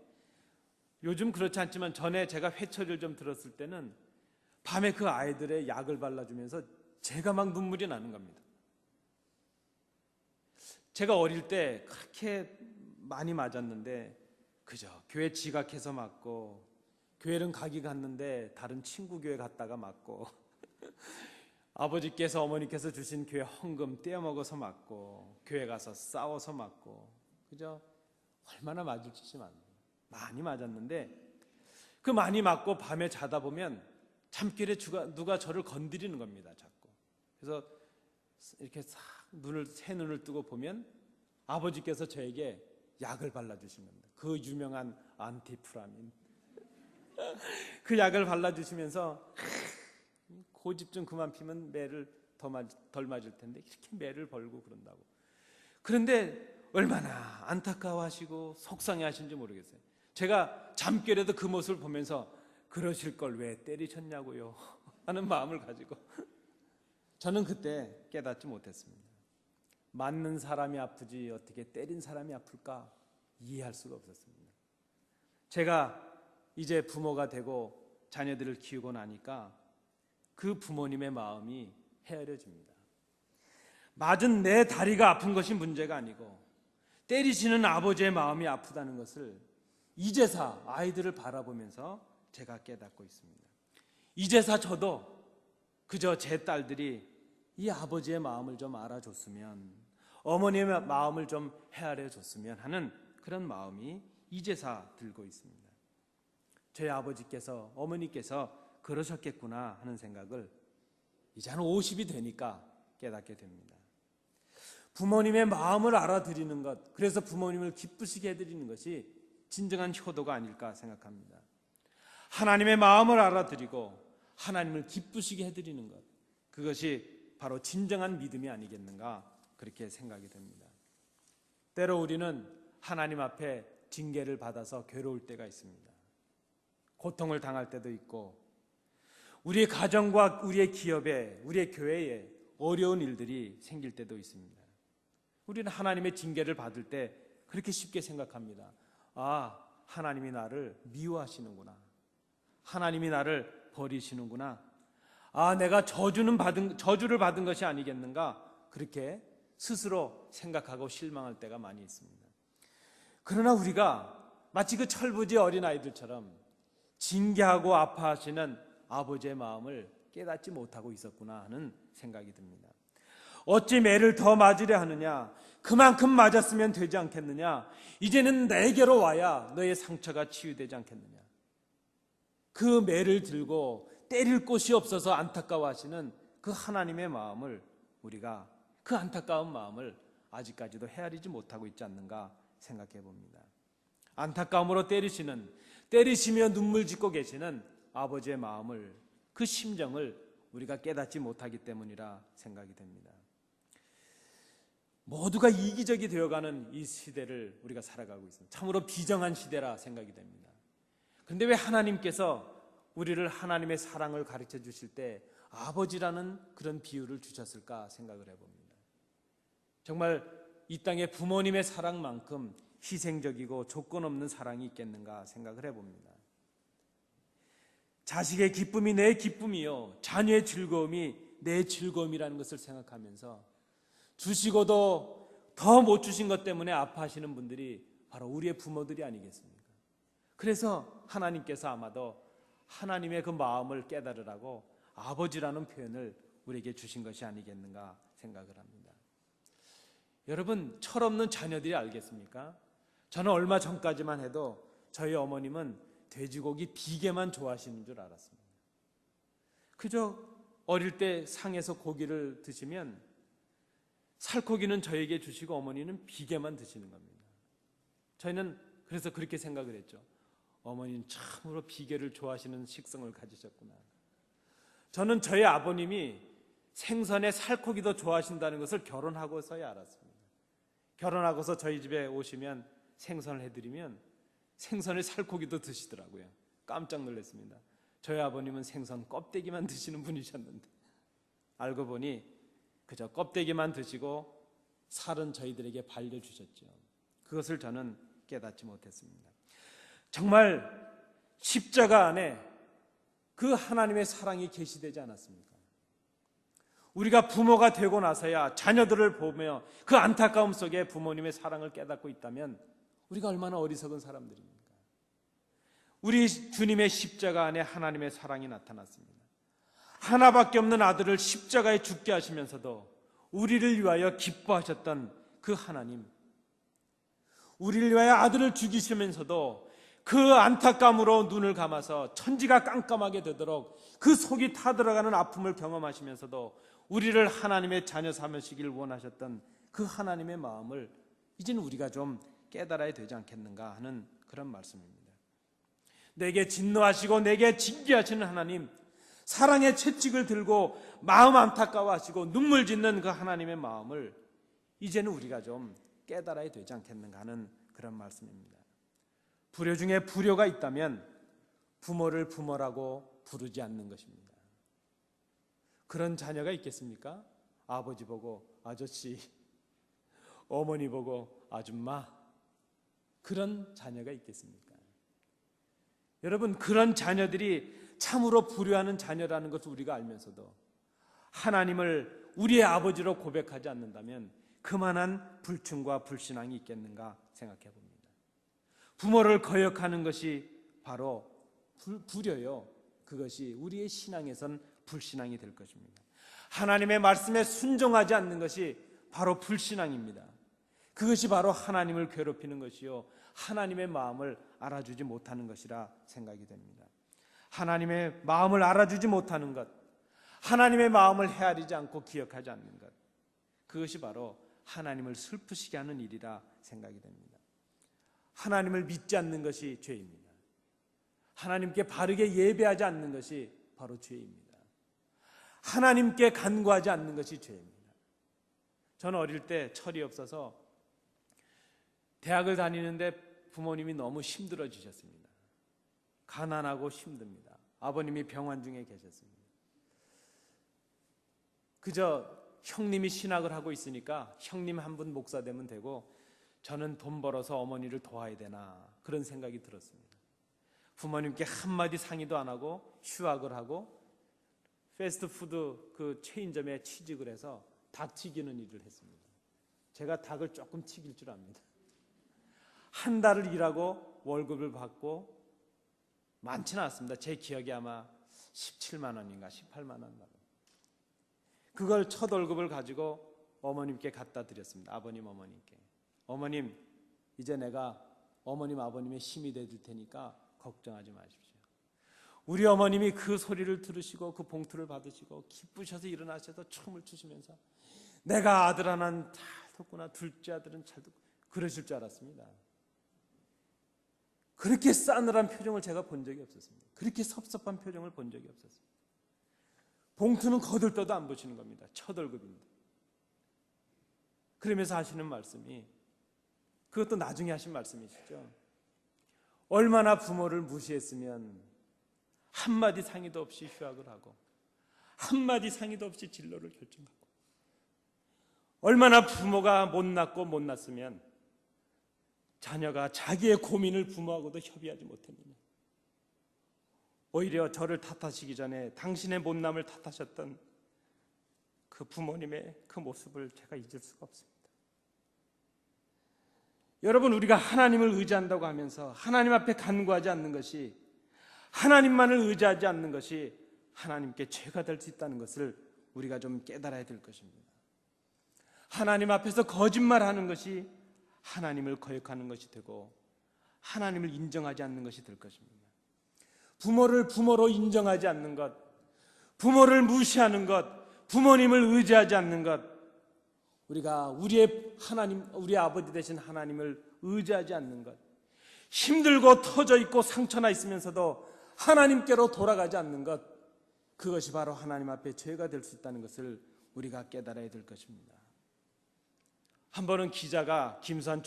요즘 그렇지 않지만 전에 제가 회초리를 좀 들었을 때는 밤에 그 아이들의 약을 발라주면서 제가 막 눈물이 나는 겁니다. 제가 어릴 때 그렇게 많이 맞았는데 그저 교회 지각해서 맞고, 교회는 가기 갔는데 다른 친구 교회 갔다가 맞고, 아버지께서 어머니께서 주신 교회 헌금 떼어먹어서 맞고, 교회 가서 싸워서 맞고, 그저 얼마나 맞을 짓이 많이 맞았는데 그 많이 맞고 밤에 자다 보면 잠결에 누가 저를 건드리는 겁니다. 자꾸. 그래서 이렇게 싹 새 눈을 뜨고 보면 아버지께서 저에게 약을 발라주신 겁니다. 그 유명한 안티프라민. 그 약을 발라주시면서 고집 좀 그만 피면 매를 덜 맞을 텐데 이렇게 매를 벌고 그런다고. 그런데 얼마나 안타까워하시고 속상해하신지 모르겠어요. 제가 잠결에도 그 모습을 보면서 그러실 걸 왜 때리셨냐고요 하는 마음을 가지고 저는 그때 깨닫지 못했습니다. 맞는 사람이 아프지 어떻게 때린 사람이 아플까 이해할 수가 없었습니다. 제가 이제 부모가 되고 자녀들을 키우고 나니까 그 부모님의 마음이 헤아려집니다. 맞은 내 다리가 아픈 것이 문제가 아니고 때리시는 아버지의 마음이 아프다는 것을 이제사 아이들을 바라보면서 제가 깨닫고 있습니다. 이제사 저도 그저 제 딸들이 이 아버지의 마음을 좀 알아줬으면, 어머니의 마음을 좀 헤아려줬으면 하는 그런 마음이 이제사 들고 있습니다. 저희 아버지께서, 어머니께서 그러셨겠구나 하는 생각을 이제 한 50이 되니까 깨닫게 됩니다. 부모님의 마음을 알아들이는 것, 그래서 부모님을 기쁘시게 해드리는 것이 진정한 효도가 아닐까 생각합니다. 하나님의 마음을 알아들이고 하나님을 기쁘시게 해드리는 것, 그것이 바로 진정한 믿음이 아니겠는가 그렇게 생각이 됩니다. 때로 우리는 하나님 앞에 징계를 받아서 괴로울 때가 있습니다. 고통을 당할 때도 있고 우리의 가정과 우리의 기업에, 우리의 교회에 어려운 일들이 생길 때도 있습니다. 우리는 하나님의 징계를 받을 때 그렇게 쉽게 생각합니다. 아, 하나님이 나를 미워하시는구나. 하나님이 나를 버리시는구나. 아, 내가 저주를 받은 것이 아니겠는가? 그렇게 스스로 생각하고 실망할 때가 많이 있습니다. 그러나 우리가 마치 그 철부지 어린아이들처럼 징계하고 아파하시는 아버지의 마음을 깨닫지 못하고 있었구나 하는 생각이 듭니다. 어찌 매를 더 맞으려 하느냐? 그만큼 맞았으면 되지 않겠느냐? 이제는 내게로 와야 너의 상처가 치유되지 않겠느냐? 그 매를 들고 때릴 곳이 없어서 안타까워하시는 그 하나님의 마음을 우리가, 그 안타까운 마음을 아직까지도 헤아리지 못하고 있지 않는가 생각해 봅니다. 안타까움으로 때리시며 눈물 짓고 계시는 아버지의 마음을, 그 심정을 우리가 깨닫지 못하기 때문이라 생각이 됩니다. 모두가 이기적이 되어가는 이 시대를 우리가 살아가고 있습니다. 참으로 비정한 시대라 생각이 됩니다. 그런데 왜 하나님께서 우리를 하나님의 사랑을 가르쳐 주실 때 아버지라는 그런 비유를 주셨을까 생각을 해봅니다. 정말 이 땅에 부모님의 사랑만큼 희생적이고 조건 없는 사랑이 있겠는가 생각을 해봅니다. 자식의 기쁨이 내 기쁨이요, 자녀의 즐거움이 내 즐거움이라는 것을 생각하면서 주시고도 더 못 주신 것 때문에 아파하시는 분들이 바로 우리의 부모들이 아니겠습니까? 그래서 하나님께서 아마도 하나님의 그 마음을 깨달으라고 아버지라는 표현을 우리에게 주신 것이 아니겠는가 생각을 합니다. 여러분, 철없는 자녀들이 알겠습니까? 저는 얼마 전까지만 해도 저희 어머님은 돼지고기 비계만 좋아하시는 줄 알았습니다. 그저 어릴 때 상에서 고기를 드시면 살코기는 저에게 주시고 어머니는 비계만 드시는 겁니다. 저희는 그래서 그렇게 생각을 했죠. 어머니는 참으로 비계를 좋아하시는 식성을 가지셨구나. 저는 저희 아버님이 생선에 살코기도 좋아하신다는 것을 결혼하고서야 알았습니다. 결혼하고서 저희 집에 오시면 생선을 해드리면 생선에 살코기도 드시더라고요. 깜짝 놀랐습니다. 저희 아버님은 생선 껍데기만 드시는 분이셨는데 알고 보니 그저 껍데기만 드시고 살은 저희들에게 발려주셨죠. 그것을 저는 깨닫지 못했습니다. 정말 십자가 안에 그 하나님의 사랑이 계시되지 않았습니까? 우리가 부모가 되고 나서야 자녀들을 보며 그 안타까움 속에 부모님의 사랑을 깨닫고 있다면 우리가 얼마나 어리석은 사람들입니까? 우리 주님의 십자가 안에 하나님의 사랑이 나타났습니다. 하나밖에 없는 아들을 십자가에 죽게 하시면서도 우리를 위하여 기뻐하셨던 그 하나님, 우리를 위하여 아들을 죽이시면서도 그 안타까움으로 눈을 감아서 천지가 깜깜하게 되도록 그 속이 타들어가는 아픔을 경험하시면서도 우리를 하나님의 자녀 삼으시길 원하셨던 그 하나님의 마음을 이제는 우리가 좀 깨달아야 되지 않겠는가 하는 그런 말씀입니다. 내게 진노하시고 내게 징계하시는 하나님, 사랑의 채찍을 들고 마음 안타까워하시고 눈물 짓는 그 하나님의 마음을 이제는 우리가 좀 깨달아야 되지 않겠는가 하는 그런 말씀입니다. 불효 중에 불효가 있다면 부모를 부모라고 부르지 않는 것입니다. 그런 자녀가 있겠습니까? 아버지 보고 아저씨, 어머니 보고 아줌마, 그런 자녀가 있겠습니까? 여러분, 그런 자녀들이 참으로 불효하는 자녀라는 것을 우리가 알면서도 하나님을 우리의 아버지로 고백하지 않는다면 그만한 불충과 불신앙이 있겠는가 생각해 봅니다. 부모를 거역하는 것이 바로 불효요. 그것이 우리의 신앙에선 불신앙이 될 것입니다. 하나님의 말씀에 순종하지 않는 것이 바로 불신앙입니다. 그것이 바로 하나님을 괴롭히는 것이요, 하나님의 마음을 알아주지 못하는 것이라 생각이 됩니다. 하나님의 마음을 알아주지 못하는 것, 하나님의 마음을 헤아리지 않고 기억하지 않는 것, 그것이 바로 하나님을 슬프시게 하는 일이라 생각이 됩니다. 하나님을 믿지 않는 것이 죄입니다. 하나님께 바르게 예배하지 않는 것이 바로 죄입니다. 하나님께 간구하지 않는 것이 죄입니다. 저는 어릴 때 철이 없어서 대학을 다니는데 부모님이 너무 힘들어지셨습니다. 가난하고 힘듭니다. 아버님이 병환 중에 계셨습니다. 그저 형님이 신학을 하고 있으니까 형님 한 분 목사 되면 되고 저는 돈 벌어서 어머니를 도와야 되나, 그런 생각이 들었습니다. 부모님께 한마디 상의도 안 하고 휴학을 하고 패스트푸드 그 체인점에 취직을 해서 닭 튀기는 일을 했습니다. 제가 닭을 조금 튀길 줄 압니다. 한 달을 일하고 월급을 받고 많지는 않습니다. 제 기억에 아마 17만 원인가 18만 원. 그걸 첫 월급을 가지고 어머님께 갖다 드렸습니다. 아버님, 어머님께. 어머님, 이제 내가 어머님, 아버님의 힘이 되줄 테니까 걱정하지 마십시오. 우리 어머님이 그 소리를 들으시고 그 봉투를 받으시고 기쁘셔서 일어나셔서 춤을 추시면서 내가 아들 하나는 잘 뒀구나, 둘째 아들은 잘 뒀구나, 그러실 줄 알았습니다. 그렇게 싸늘한 표정을 제가 본 적이 없었습니다. 그렇게 섭섭한 표정을 본 적이 없었습니다. 봉투는 거들떠도 안 보시는 겁니다. 첫 월급입니다. 그러면서 하시는 말씀이, 그것도 나중에 하신 말씀이시죠. 얼마나 부모를 무시했으면 한마디 상의도 없이 휴학을 하고 한마디 상의도 없이 진로를 결정하고, 얼마나 부모가 못났고 못났으면 자녀가 자기의 고민을 부모하고도 협의하지 못했느냐. 오히려 저를 탓하시기 전에 당신의 못남을 탓하셨던 그 부모님의 그 모습을 제가 잊을 수가 없습니다. 여러분, 우리가 하나님을 의지한다고 하면서 하나님 앞에 간구하지 않는 것이, 하나님만을 의지하지 않는 것이 하나님께 죄가 될 수 있다는 것을 우리가 좀 깨달아야 될 것입니다. 하나님 앞에서 거짓말하는 것이 하나님을 거역하는 것이 되고 하나님을 인정하지 않는 것이 될 것입니다. 부모를 부모로 인정하지 않는 것, 부모를 무시하는 것, 부모님을 의지하지 않는 것, 우리가 우리의 하나님, 우리 아버지 되신 하나님을 의지하지 않는 것, 힘들고 터져 있고 상처나 있으면서도 하나님께로 돌아가지 않는 것, 그것이 바로 하나님 앞에 죄가 될 수 있다는 것을 우리가 깨달아야 될 것입니다. 한 번은 기자가 김수환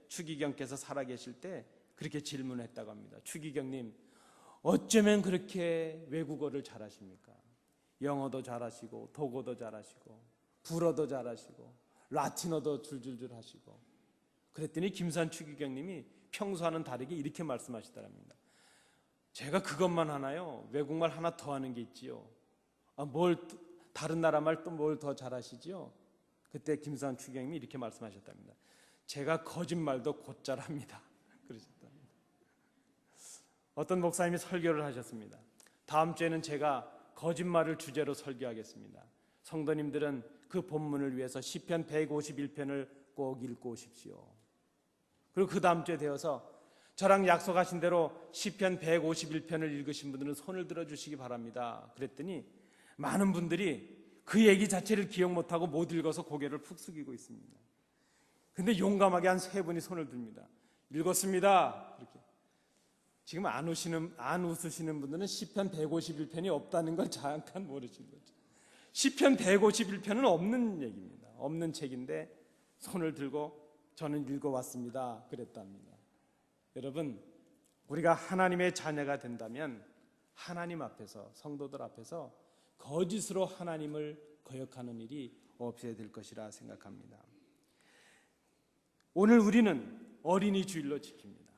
추기경께서 살아계실 때 그렇게 질문했다고 합니다. 추기경님, 어쩌면 그렇게 외국어를 잘하십니까? 영어도 잘하시고 독어도 잘하시고 불어도 잘하시고 라틴어도 줄줄줄 하시고. 그랬더니 김수환 추기경님이 평소와는 다르게 이렇게 말씀하시더랍니다. 제가 그것만 하나요? 외국말 하나 더 하는 게 있지요. 다른 나라 말 또 뭘 더 잘하시지요? 그때 김수환 추기경님이 이렇게 말씀하셨답니다. 제가 거짓말도 곧잘 합니다. 그러셨답니다. 어떤 목사님이 설교를 하셨습니다. 다음 주에는 제가 거짓말을 주제로 설교하겠습니다. 성도님들은 그 본문을 위해서 시편 151편을 꼭 읽고 오십시오. 그리고 그 다음 주에 되어서 저랑 약속하신 대로 시편 151편을 읽으신 분들은 손을 들어주시기 바랍니다. 그랬더니 많은 분들이 그 얘기 자체를 기억 못하고 못 읽어서 고개를 푹 숙이고 있습니다. 근데 용감하게 한 3분이 손을 듭니다. 읽었습니다. 이렇게. 지금 안 웃으시는 분들은 시편 151편이 없다는 걸 잠깐 모르시는 거죠. 시편 151편은 없는 얘기입니다. 없는 책인데 손을 들고 저는 읽어왔습니다. 그랬답니다. 여러분, 우리가 하나님의 자녀가 된다면 하나님 앞에서, 성도들 앞에서 거짓으로 하나님을 거역하는 일이 없어야 될 것이라 생각합니다. 오늘 우리는 어린이 주일로 지킵니다.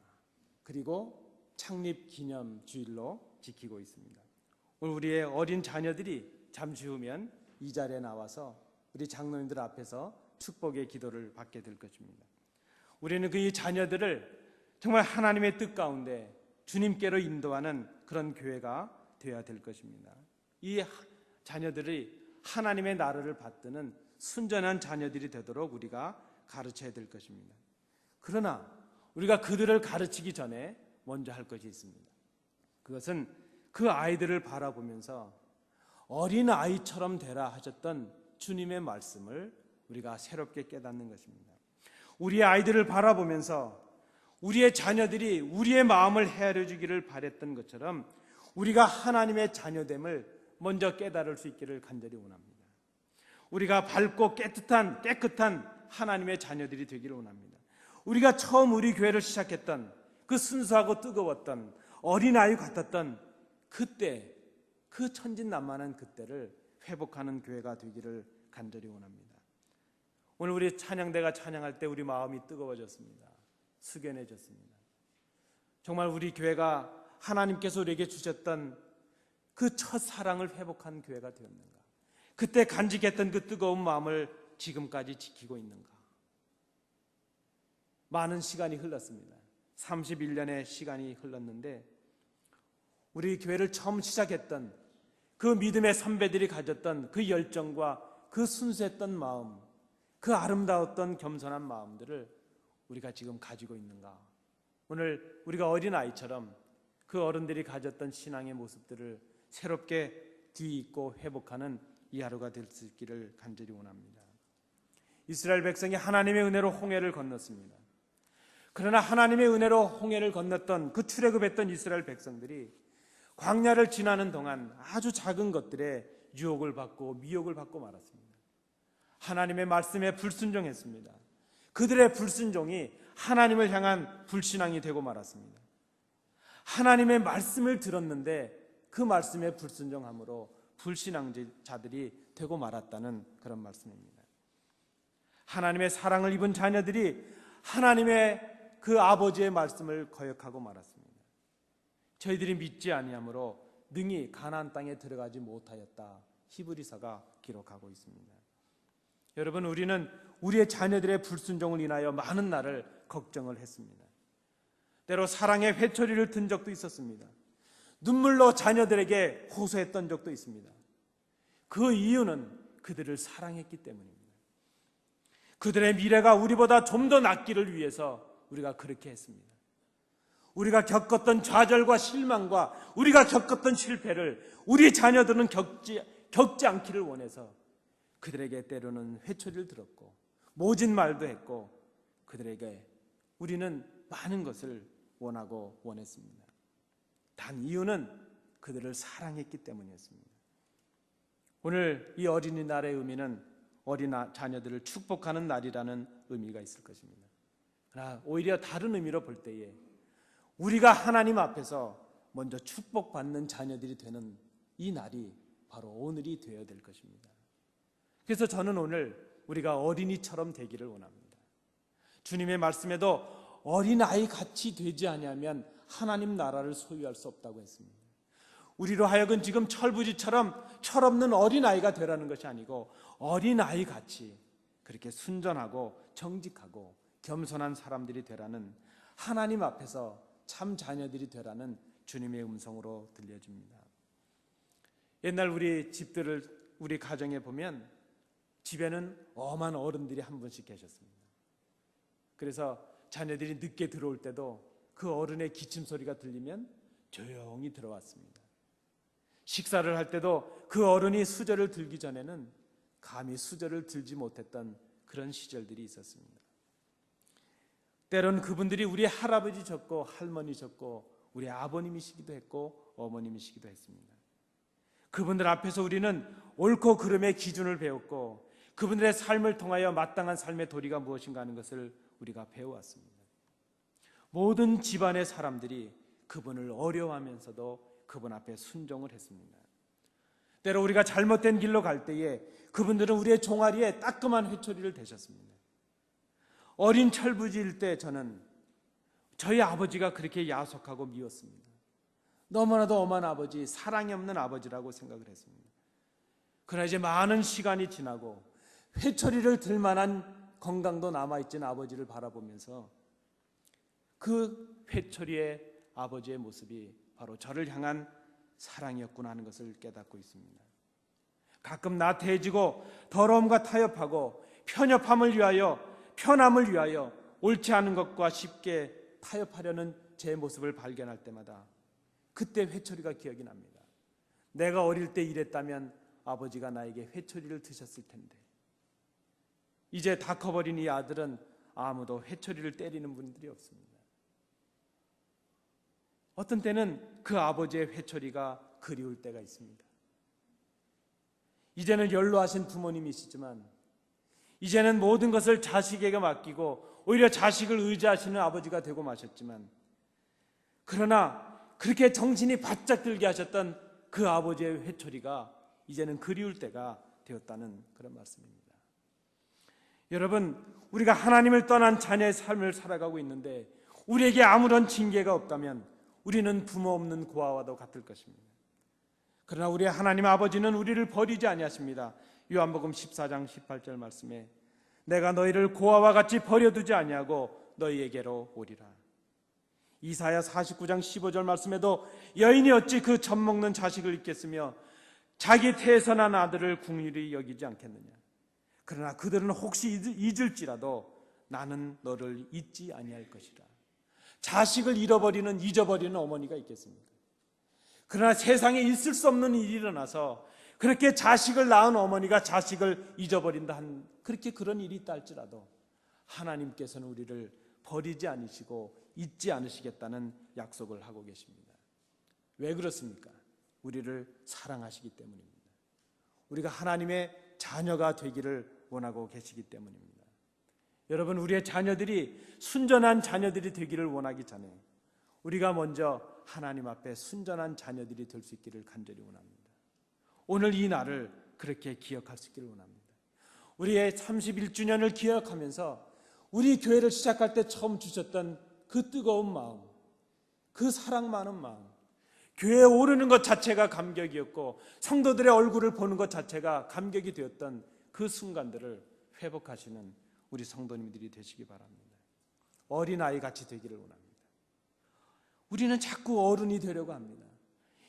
그리고 창립 기념 주일로 지키고 있습니다. 오늘 우리의 어린 자녀들이 잠시 후면 이 자리에 나와서 우리 장로님들 앞에서 축복의 기도를 받게 될 것입니다. 우리는 그 이 자녀들을 정말 하나님의 뜻 가운데 주님께로 인도하는 그런 교회가 되어야 될 것입니다. 이 자녀들이 하나님의 나라를 받드는 순전한 자녀들이 되도록 우리가 가르쳐야 될 것입니다. 그러나 우리가 그들을 가르치기 전에 먼저 할 것이 있습니다. 그것은 그 아이들을 바라보면서 어린 아이처럼 되라 하셨던 주님의 말씀을 우리가 새롭게 깨닫는 것입니다. 우리의 아이들을 바라보면서 우리의 자녀들이 우리의 마음을 헤아려 주기를 바랬던 것처럼 우리가 하나님의 자녀됨을 먼저 깨달을 수 있기를 간절히 원합니다. 우리가 밝고 깨끗한 하나님의 자녀들이 되기를 원합니다. 우리가 처음 우리 교회를 시작했던 그 순수하고 뜨거웠던 어린아이 같았던 그때, 그 천진난만한 그때를 회복하는 교회가 되기를 간절히 원합니다. 오늘 우리 찬양대가 찬양할 때 우리 마음이 뜨거워졌습니다. 숙연해졌습니다. 정말 우리 교회가 하나님께서 우리에게 주셨던 그 첫 사랑을 회복한 교회가 되었는가? 그때 간직했던 그 뜨거운 마음을 지금까지 지키고 있는가? 많은 시간이 흘렀습니다. 31년의 시간이 흘렀는데 우리 교회를 처음 시작했던 그 믿음의 선배들이 가졌던 그 열정과 그 순수했던 마음, 그 아름다웠던 겸손한 마음들을 우리가 지금 가지고 있는가? 오늘 우리가 어린아이처럼 그 어른들이 가졌던 신앙의 모습들을 새롭게 뒤잇고 회복하는 이 하루가 될 수 있기를 간절히 원합니다. 이스라엘 백성이 하나님의 은혜로 홍해를 건넜습니다. 그러나 하나님의 은혜로 홍해를 건넜던 그 출애굽했던 이스라엘 백성들이 광야를 지나는 동안 아주 작은 것들에 유혹을 받고 미혹을 받고 말았습니다. 하나님의 말씀에 불순종했습니다. 그들의 불순종이 하나님을 향한 불신앙이 되고 말았습니다. 하나님의 말씀을 들었는데 그 말씀에 불순종함으로 불신앙자들이 되고 말았다는 그런 말씀입니다. 하나님의 사랑을 입은 자녀들이 하나님의 그 아버지의 말씀을 거역하고 말았습니다. 저희들이 믿지 아니하므로 능히 가나안 땅에 들어가지 못하였다. 히브리서가 기록하고 있습니다. 여러분, 우리는 우리의 자녀들의 불순종을 인하여 많은 날을 걱정을 했습니다. 때로 사랑의 회초리를 든 적도 있었습니다. 눈물로 자녀들에게 호소했던 적도 있습니다. 그 이유는 그들을 사랑했기 때문입니다. 그들의 미래가 우리보다 좀 더 낫기를 위해서 우리가 그렇게 했습니다. 우리가 겪었던 좌절과 실망과 우리가 겪었던 실패를 우리 자녀들은 겪지 않기를 원해서 그들에게 때로는 회초리를 들었고 모진 말도 했고 그들에게 우리는 많은 것을 원하고 원했습니다. 단 이유는 그들을 사랑했기 때문이었습니다. 오늘 이 어린이날의 의미는 어린 자녀들을 축복하는 날이라는 의미가 있을 것입니다. 그러나 오히려 다른 의미로 볼 때에 우리가 하나님 앞에서 먼저 축복받는 자녀들이 되는 이 날이 바로 오늘이 되어야 될 것입니다. 그래서 저는 오늘 우리가 어린이처럼 되기를 원합니다. 주님의 말씀에도 어린아이 같이 되지 아니하면 하나님 나라를 소유할 수 없다고 했습니다. 우리로 하여금 지금 철부지처럼 철없는 어린아이가 되라는 것이 아니고 어린아이 같이 그렇게 순전하고 정직하고 겸손한 사람들이 되라는, 하나님 앞에서 참 자녀들이 되라는 주님의 음성으로 들려줍니다. 옛날 우리 집들을 우리 가정에 보면 집에는 엄한 어른들이 한 분씩 계셨습니다. 그래서 자녀들이 늦게 들어올 때도 그 어른의 기침 소리가 들리면 조용히 들어왔습니다. 식사를 할 때도 그 어른이 수저를 들기 전에는 감히 수저를 들지 못했던 그런 시절들이 있었습니다. 때론 그분들이 우리 할아버지셨고 할머니셨고 우리 아버님이시기도 했고 어머님이시기도 했습니다. 그분들 앞에서 우리는 옳고 그름의 기준을 배웠고 그분들의 삶을 통하여 마땅한 삶의 도리가 무엇인가 하는 것을 우리가 배워왔습니다. 모든 집안의 사람들이 그분을 어려워하면서도 그분 앞에 순종을 했습니다. 때로 우리가 잘못된 길로 갈 때에 그분들은 우리의 종아리에 따끔한 회초리를 대셨습니다. 어린 철부지일 때 저는 저희 아버지가 그렇게 야속하고 미웠습니다. 너무나도 엄한 아버지, 사랑이 없는 아버지라고 생각을 했습니다. 그러나 이제 많은 시간이 지나고 회초리를 들 만한 건강도 남아있는 아버지를 바라보면서 그 회초리의 아버지의 모습이 바로 저를 향한 사랑이었구나 하는 것을 깨닫고 있습니다. 가끔 나태해지고 더러움과 타협하고 편협함을 위하여, 편함을 위하여 옳지 않은 것과 쉽게 타협하려는 제 모습을 발견할 때마다 그때 회초리가 기억이 납니다. 내가 어릴 때 이랬다면 아버지가 나에게 회초리를 드셨을 텐데. 이제 다 커버린 이 아들은 아무도 회초리를 때리는 분들이 없습니다. 어떤 때는 그 아버지의 회초리가 그리울 때가 있습니다. 이제는 연로하신 부모님이시지만, 이제는 모든 것을 자식에게 맡기고 오히려 자식을 의지하시는 아버지가 되고 마셨지만, 그러나 그렇게 정신이 바짝 들게 하셨던 그 아버지의 회초리가 이제는 그리울 때가 되었다는 그런 말씀입니다. 여러분, 우리가 하나님을 떠난 자녀의 삶을 살아가고 있는데 우리에게 아무런 징계가 없다면 우리는 부모 없는 고아와도 같을 것입니다. 그러나 우리 하나님 아버지는 우리를 버리지 아니하십니다. 요한복음 14장 18절 말씀에 내가 너희를 고아와 같이 버려두지 아니하고 너희에게로 오리라. 이사야 49장 15절 말씀에도 여인이 어찌 그 젖 먹는 자식을 잊겠으며 자기 태에서 난 아들을 긍휼히 여기지 않겠느냐. 그러나 그들은 혹시 잊을지라도 나는 너를 잊지 아니할 것이라. 자식을 잊어버리는 어머니가 있겠습니까? 그러나 세상에 있을 수 없는 일이 일어나서 그렇게 자식을 낳은 어머니가 자식을 잊어버린다 한 그렇게 그런 일이 있다 할지라도 하나님께서는 우리를 버리지 않으시고 잊지 않으시겠다는 약속을 하고 계십니다. 왜 그렇습니까? 우리를 사랑하시기 때문입니다. 우리가 하나님의 자녀가 되기를 원하고 계시기 때문입니다. 여러분, 우리의 자녀들이 순전한 자녀들이 되기를 원하기 전에 우리가 먼저 하나님 앞에 순전한 자녀들이 될 수 있기를 간절히 원합니다. 오늘 이 날을 그렇게 기억할 수 있기를 원합니다. 우리의 31주년을 기억하면서 우리 교회를 시작할 때 처음 주셨던 그 뜨거운 마음, 그 사랑 많은 마음, 교회에 오르는 것 자체가 감격이었고 성도들의 얼굴을 보는 것 자체가 감격이 되었던 그 순간들을 회복하시는 우리 성도님들이 되시기 바랍니다. 어린아이 같이 되기를 원합니다. 우리는 자꾸 어른이 되려고 합니다.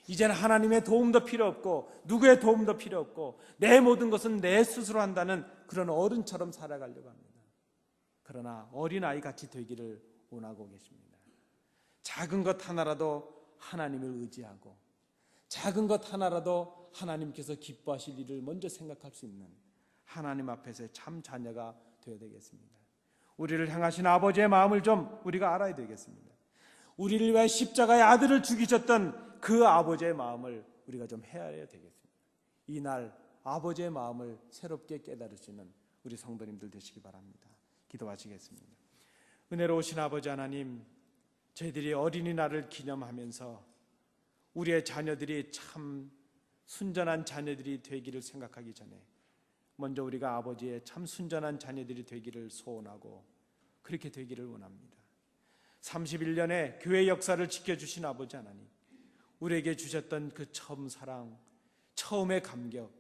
이제는 하나님의 도움도 필요 없고 누구의 도움도 필요 없고 내 모든 것은 내 스스로 한다는 그런 어른처럼 살아가려고 합니다. 그러나 어린아이 같이 되기를 원하고 계십니다. 작은 것 하나라도 하나님을 의지하고 작은 것 하나라도 하나님께서 기뻐하실 일을 먼저 생각할 수 있는 하나님 앞에서의 참 자녀가 되어야 되겠습니다. 우리를 향하신 아버지의 마음을 좀 우리가 알아야 되겠습니다. 우리를 위해 십자가의 아들을 죽이셨던 그 아버지의 마음을 우리가 좀 헤아려야 되겠습니다. 이날 아버지의 마음을 새롭게 깨달으시는 우리 성도님들 되시기 바랍니다. 기도하시겠습니다. 은혜로우신 아버지 하나님, 저희들이 어린이날을 기념하면서 우리의 자녀들이 참 순전한 자녀들이 되기를 생각하기 전에 먼저 우리가 아버지의 참 순전한 자녀들이 되기를 소원하고 그렇게 되기를 원합니다. 31년의 교회 역사를 지켜주신 아버지 하나님, 우리에게 주셨던 그 처음 사랑, 처음의 감격,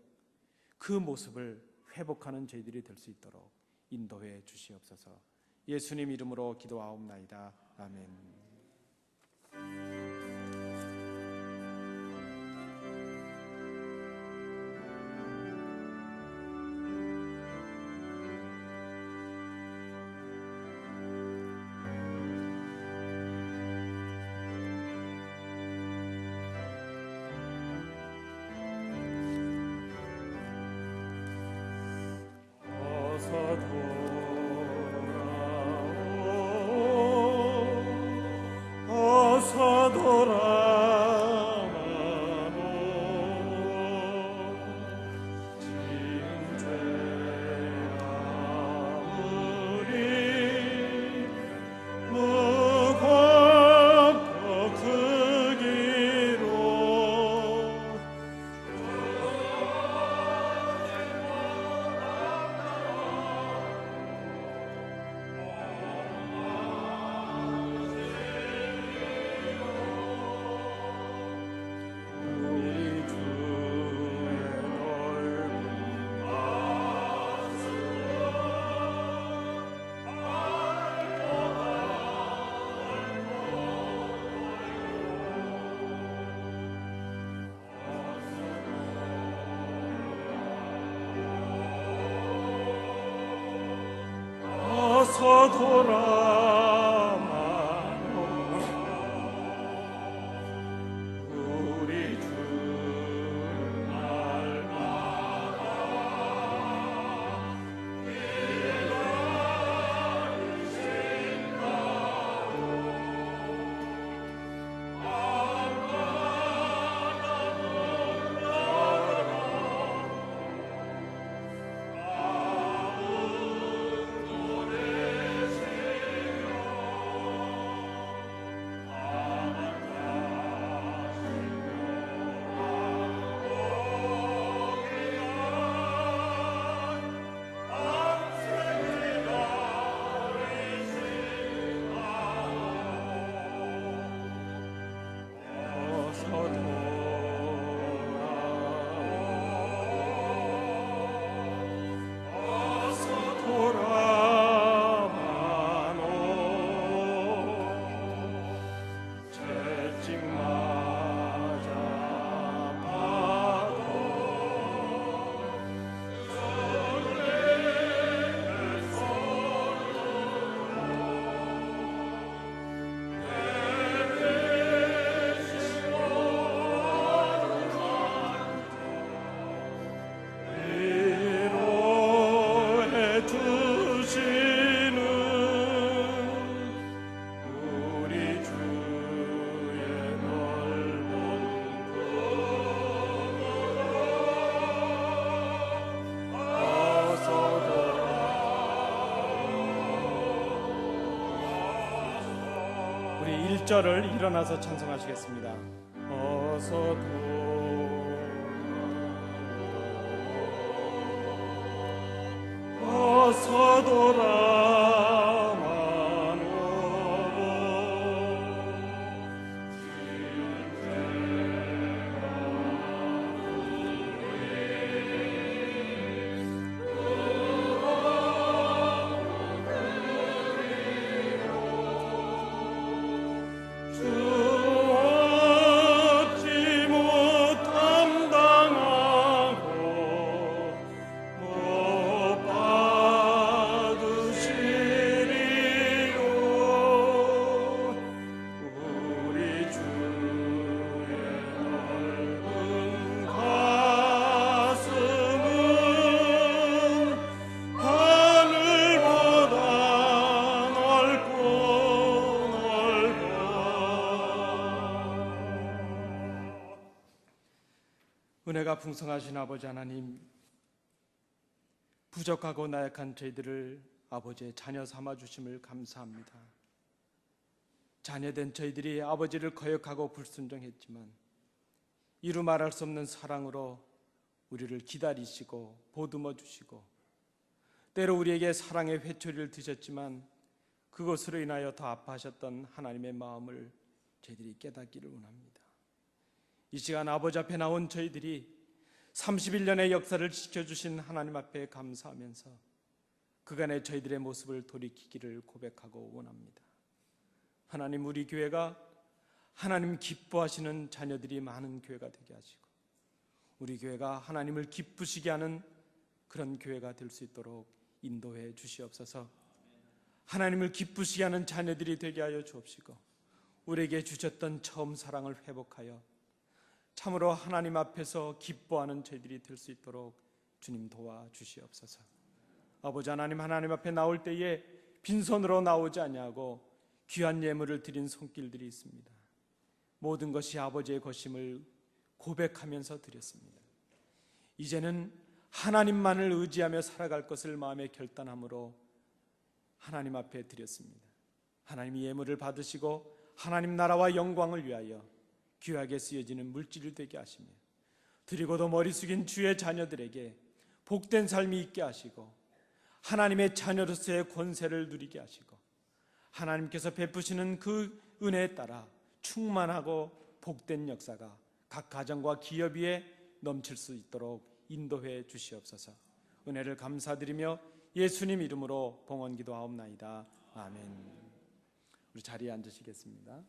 그 모습을 회복하는 저희들이 될 수 있도록 인도해 주시옵소서. 예수님 이름으로 기도하옵나이다. 아멘. 어서 돌아오라. 어서 돌아오라. 우리 주 6절을 일어나서 찬송하시겠습니다. 어서 돌아 마노 주었지 못함 당하고 못 받으시리요. 우리 주의 넓은 가슴은 하늘보다 넓고 넓어. 은혜가 풍성하신 아버지 하나님, 부족하고 나약한 저희들을 아버지의 자녀 삼아 주심을 감사합니다. 자녀된 저희들이 아버지를 거역하고 불순종했지만 이루 말할 수 없는 사랑으로 우리를 기다리시고 보듬어 주시고, 때로 우리에게 사랑의 회초리를 드셨지만 그것으로 인하여 더 아파하셨던 하나님의 마음을 저희들이 깨닫기를 원합니다. 이 시간 아버지 앞에 나온 저희들이 31년의 역사를 지켜주신 하나님 앞에 감사하면서 그간의 저희들의 모습을 돌이키기를 고백하고 원합니다. 하나님, 우리 교회가 하나님 기뻐하시는 자녀들이 많은 교회가 되게 하시고, 우리 교회가 하나님을 기쁘시게 하는 그런 교회가 될 수 있도록 인도해 주시옵소서. 하나님을 기쁘시게 하는 자녀들이 되게 하여 주옵시고, 우리에게 주셨던 처음 사랑을 회복하여 참으로 하나님 앞에서 기뻐하는 저희들이 될 수 있도록 주님 도와주시옵소서. 아버지 하나님, 하나님 앞에 나올 때에 빈손으로 나오지 아니하고 귀한 예물을 드린 손길들이 있습니다. 모든 것이 아버지의 것임을 고백하면서 드렸습니다. 이제는 하나님만을 의지하며 살아갈 것을 마음에 결단함으로 하나님 앞에 드렸습니다. 하나님이 예물을 받으시고 하나님 나라와 영광을 위하여 귀하게 쓰여지는 물질이 되게 하시며, 드리고도 머리 숙인 주의 자녀들에게 복된 삶이 있게 하시고 하나님의 자녀로서의 권세를 누리게 하시고, 하나님께서 베푸시는 그 은혜에 따라 충만하고 복된 역사가 각 가정과 기업 위에 넘칠 수 있도록 인도해 주시옵소서. 은혜를 감사드리며 예수님 이름으로 봉헌 기도하옵나이다. 아멘. 우리 자리에 앉으시겠습니다.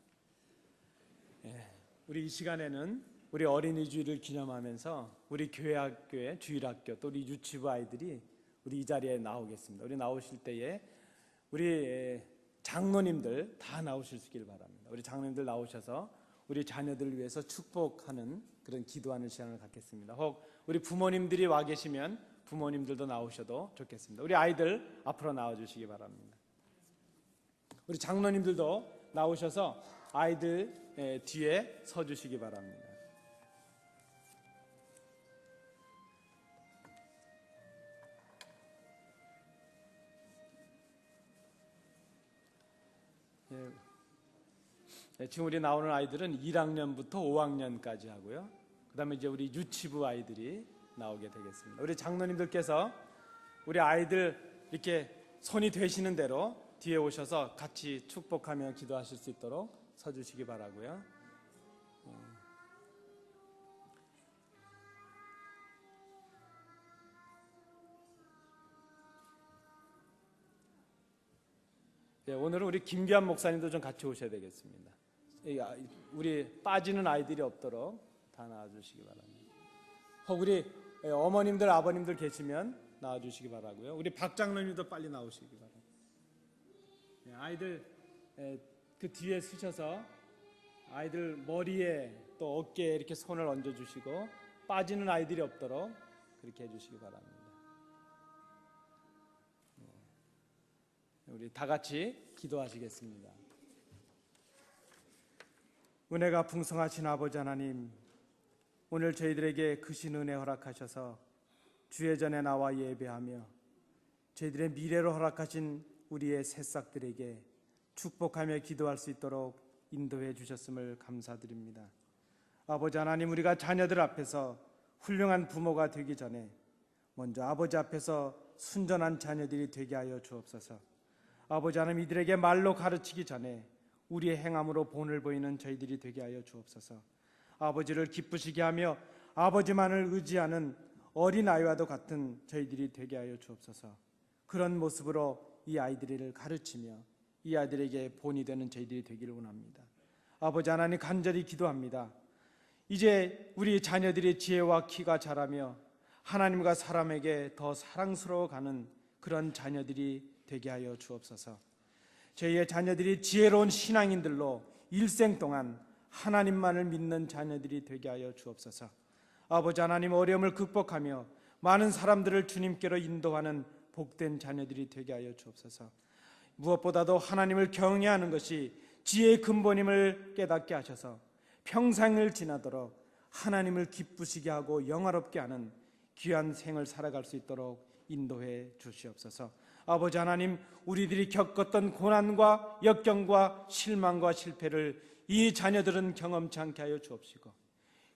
우리 이 시간에는 우리 어린이 주일을 기념하면서 우리 교회 학교의 주일학교 또 우리 유치부 아이들이 우리 이 자리에 나오겠습니다. 우리 나오실 때에 우리 장로님들 다 나오시길 바랍니다. 우리 장로님들 나오셔서 우리 자녀들을 위해서 축복하는 그런 기도하는 시간을 갖겠습니다. 혹 우리 부모님들이 와 계시면 부모님들도 나오셔도 좋겠습니다. 우리 아이들 앞으로 나와주시기 바랍니다. 우리 장로님들도 나오셔서 아이들 뒤에 서주시기 바랍니다. 지금 우리 나오는 아이들은 1학년부터 5학년까지 하고요. 그 다음에 이제 우리 유치부 아이들이 나오게 되겠습니다. 우리 장로님들께서 우리 아이들 이렇게 손이 되시는 대로 뒤에 오셔서 같이 축복하며 기도하실 수 있도록 서주시기 바라고요. 오늘은 우리 김기환 목사님도 좀 같이 오셔야 되겠습니다. 우리 빠지는 아이들이 없도록 다 나와주시기 바랍니다. 혹 우리 어머님들 아버님들 계시면 나와주시기 바라고요. 우리 박 장로님도 빨리 나오시기 바랍니다. 아이들 그 뒤에 서셔서 아이들 머리에 또 어깨에 이렇게 손을 얹어주시고 빠지는 아이들이 없도록 그렇게 해주시기 바랍니다. 우리 다 같이 기도하시겠습니다. 은혜가 풍성하신 아버지 하나님, 오늘 저희들에게 크신 은혜 허락하셔서 주의 전에 나와 예배하며 저희들의 미래로 허락하신 우리의 새싹들에게 축복하며 기도할 수 있도록 인도해 주셨음을 감사드립니다. 아버지 하나님, 우리가 자녀들 앞에서 훌륭한 부모가 되기 전에 먼저 아버지 앞에서 순전한 자녀들이 되게 하여 주옵소서. 아버지 하나님, 이들에게 말로 가르치기 전에 우리의 행함으로 본을 보이는 저희들이 되게 하여 주옵소서. 아버지를 기쁘시게 하며 아버지만을 의지하는 어린아이와도 같은 저희들이 되게 하여 주옵소서. 그런 모습으로 이 아이들을 가르치며 이 아이들에게 본이 되는 저희들이 되기를 원합니다. 아버지 하나님, 간절히 기도합니다. 이제 우리 자녀들의 지혜와 키가 자라며 하나님과 사람에게 더 사랑스러워가는 그런 자녀들이 되게 하여 주옵소서. 저희의 자녀들이 지혜로운 신앙인들로 일생 동안 하나님만을 믿는 자녀들이 되게 하여 주옵소서. 아버지 하나님, 어려움을 극복하며 많은 사람들을 주님께로 인도하는 복된 자녀들이 되게 하여 주옵소서. 무엇보다도 하나님을 경외하는 것이 지혜의 근본임을 깨닫게 하셔서 평생을 지나도록 하나님을 기쁘시게 하고 영화롭게 하는 귀한 생을 살아갈 수 있도록 인도해 주시옵소서. 아버지 하나님, 우리들이 겪었던 고난과 역경과 실망과 실패를 이 자녀들은 경험치 않게 하여 주옵시고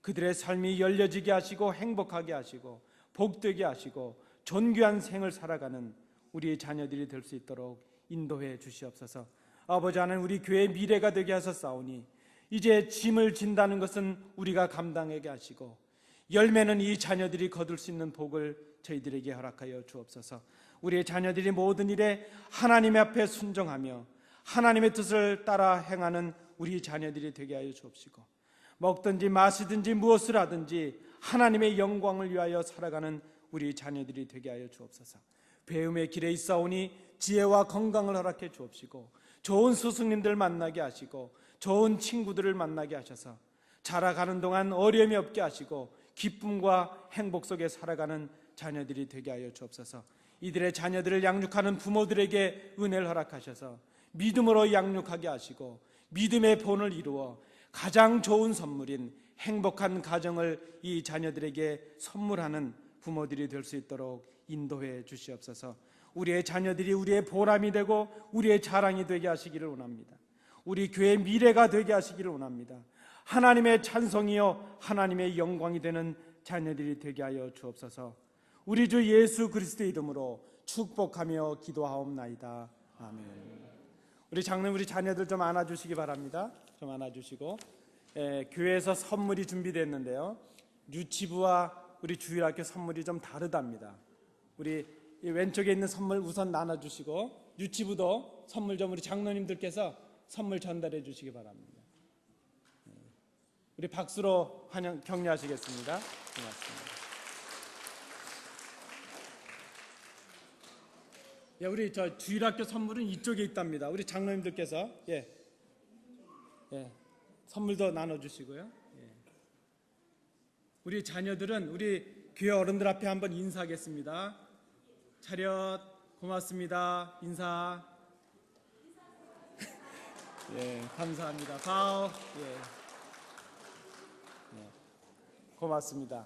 그들의 삶이 열려지게 하시고 행복하게 하시고 복되게 하시고 존귀한 생을 살아가는 우리의 자녀들이 될 수 있도록 인도해 주시옵소서. 아버지 하나님, 우리 교회의 미래가 되게 하셨사오니 이제 짐을 진다는 것은 우리가 감당하게 하시고 열매는 이 자녀들이 거둘 수 있는 복을 저희들에게 허락하여 주옵소서. 우리의 자녀들이 모든 일에 하나님 앞에 순종하며 하나님의 뜻을 따라 행하는 우리 자녀들이 되게 하여 주옵시고 먹든지 마시든지 무엇을 하든지 하나님의 영광을 위하여 살아가는 우리 자녀들이 되게 하여 주옵소서. 배움의 길에 있사오니 지혜와 건강을 허락해 주옵시고 좋은 스승님들 만나게 하시고 좋은 친구들을 만나게 하셔서 자라가는 동안 어려움이 없게 하시고 기쁨과 행복 속에 살아가는 자녀들이 되게 하여 주옵소서. 이들의 자녀들을 양육하는 부모들에게 은혜를 허락하셔서 믿음으로 양육하게 하시고 믿음의 본을 이루어 가장 좋은 선물인 행복한 가정을 이 자녀들에게 선물하는 부모들이 될 수 있도록 인도해 주시옵소서. 우리의 자녀들이 우리의 보람이 되고 우리의 자랑이 되게 하시기를 원합니다. 우리 교회의 미래가 되게 하시기를 원합니다. 하나님의 찬송이요 하나님의 영광이 되는 자녀들이 되게 하여 주옵소서. 우리 주 예수 그리스도의 이름으로 축복하며 기도하옵나이다. 아멘. 우리 장로님, 우리 자녀들 좀 안아주시기 바랍니다. 좀 안아주시고, 교회에서 선물이 준비됐는데요, 유치부와 우리 주일학교 선물이 좀 다르답니다. 우리 왼쪽에 있는 선물 우선 나눠주시고 유치부도 선물 좀 우리 장로님들께서 선물 전달해 주시기 바랍니다. 우리 박수로 격려하시겠습니다. 고맙습니다. 우리 저 주일학교 선물은 이쪽에 있답니다. 우리 장로님들께서 선물도 나눠주시고요. 우리 자녀들은 우리 교회 어른들 앞에 한번 인사하겠습니다. 차렷, 고맙습니다. 인사. 감사합니다. 바우. 고맙습니다.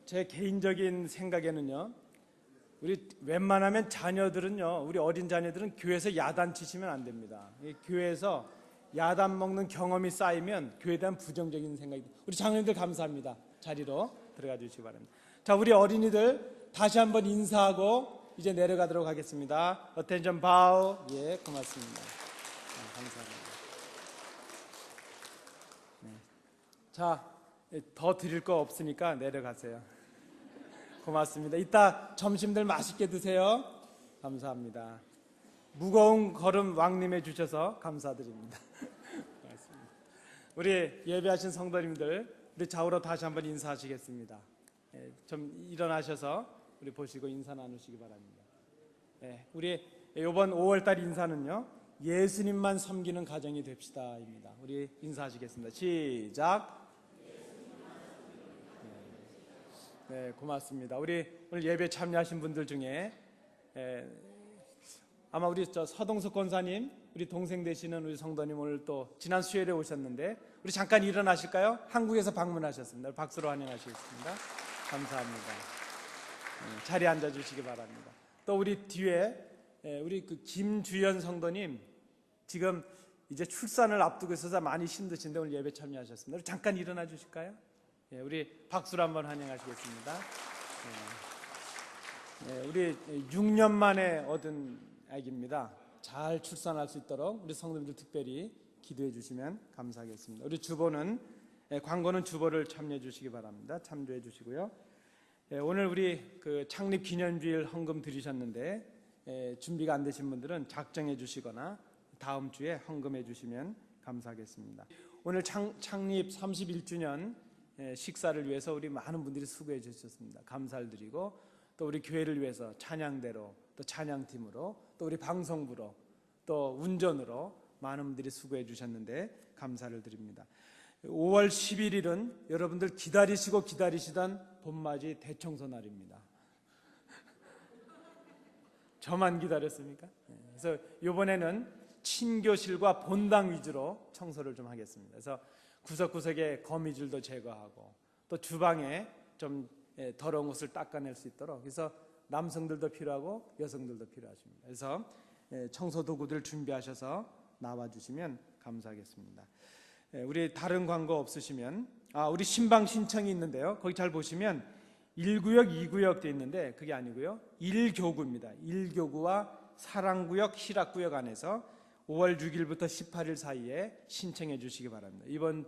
제 개인적인 생각에는요, 우리 웬만하면 자녀들은요, 우리 어린 자녀들은 교회에서 야단 치시면 안 됩니다. 교회에서 야단 먹는 경험이 쌓이면 교회에 대한 부정적인 생각이. 우리 장로님들 감사합니다. 자리로 들어가 주시기 바랍니다. 자, 우리 어린이들 다시 한번 인사하고 이제 내려가도록 하겠습니다. 어텐션 바우. 고맙습니다. 감사합니다. 자, 더 드릴 거 없으니까 내려가세요. 고맙습니다. 이따 점심들 맛있게 드세요. 감사합니다. 무거운 걸음 왕림해 주셔서 감사드립니다. 고맙습니다. 우리 예배하신 성도님들, 우리 좌우로 다시 한번 인사하시겠습니다. 좀 일어나셔서 우리 보시고 인사 나누시기 바랍니다. 우리 이번 5월달 인사는요, 예수님만 섬기는 가정이 됩시다입니다. 우리 인사하시겠습니다. 시작. 고맙습니다. 우리 오늘 예배 참여하신 분들 중에 아마 우리 서동석 권사님, 우리 동생 되시는 우리 성도님 오늘 또 지난 수요일에 오셨는데 우리 잠깐 일어나실까요? 한국에서 방문하셨습니다. 박수로 환영하시겠습니다. 감사합니다. 자리에 앉아 주시기 바랍니다. 또 우리 뒤에 우리 그 김주연 성도님 지금 이제 출산을 앞두고 있어서 많이 힘드신데 오늘 예배 참여하셨습니다. 우리 잠깐 일어나 주실까요? 우리 박수로 한번 환영하시겠습니다. 우리 6년 만에 얻은 아기입니다. 잘 출산할 수 있도록 우리 성도님들 특별히 기도해 주시면 감사하겠습니다. 우리 주보는 광고는 주보를 참여해 주시기 바랍니다. 참조해 주시고요. 오늘 우리 그 창립 기념주일 헌금 드리셨는데 준비가 안 되신 분들은 작정해 주시거나 다음 주에 헌금해 주시면 감사하겠습니다. 오늘 창립 31주년 식사를 위해서 우리 많은 분들이 수고해 주셨습니다. 감사를 드리고 또 우리 교회를 위해서 찬양대로 또 찬양팀으로 또 우리 방송부로 또 운전으로 많은 분들이 수고해 주셨는데 감사를 드립니다. 5월 11일은 여러분들 기다리시고 기다리시던 봄맞이 대청소 날입니다. 저만 기다렸습니까? 그래서 이번에는 친교실과 본당 위주로 청소를 좀 하겠습니다. 그래서 구석구석에 거미줄도 제거하고 또 주방에 좀 더러운 것을 닦아낼 수 있도록, 그래서 남성들도 필요하고 여성들도 필요하십니다. 그래서 청소 도구들 준비하셔서 나와주시면 감사하겠습니다. 우리 다른 광고 없으시면 우리 신방 신청이 있는데요. 거기 잘 보시면 1구역, 2구역 되어 있는데 그게 아니고요. 1교구입니다. 1교구와 사랑구역, 희락구역 안에서 5월 6일부터 18일 사이에 신청해 주시기 바랍니다. 이번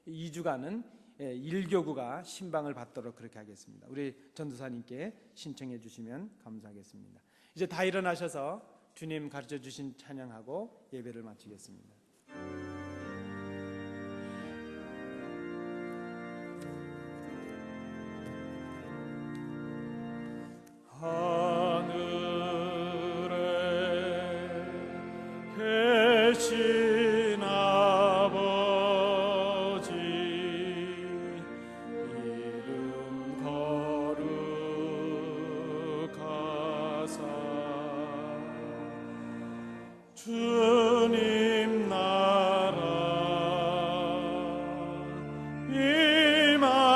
2주간은 1교구가 신방을 받도록 그렇게 하겠습니다. 우리 전도사님께 신청해 주시면 감사하겠습니다. 이제 다 일어나셔서 주님 가르쳐 주신 찬양하고 예배를 마치겠습니다. 하늘에 계신 아버지 이름 거룩하사 주님 나라 임하시고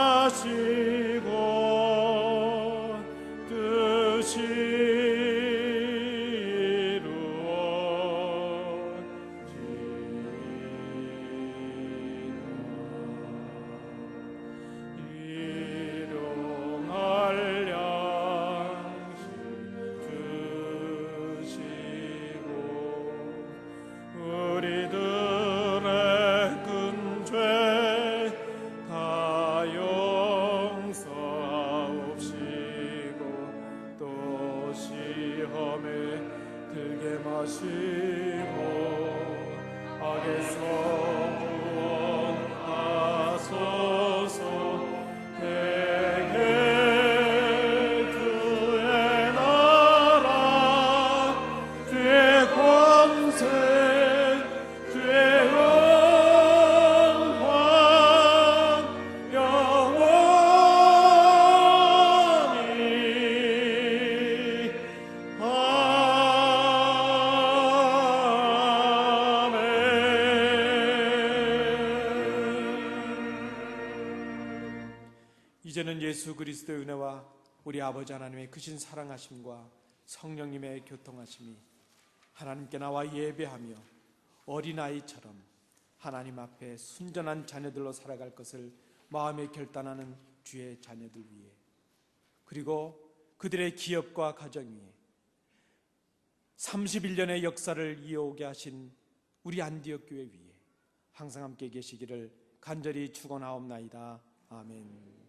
뜻이 마시고 악에서 구원하소서. 대개 주의 나라 주의 권세 주의 영광 영원히 이제는 예수 그리스도의 은혜와 우리 아버지 하나님의 크신 사랑하심과 성령님의 교통하심이 하나님께 나와 예배하며 어린아이처럼 하나님 앞에 순전한 자녀들로 살아갈 것을 마음에 결단하는 주의 자녀들 위해, 그리고 그들의 기업과 가정 위에 31년의 역사를 이어오게 하신 우리 안디옥 교회 위에 항상 함께 계시기를 간절히 축원하옵나이다. 아멘.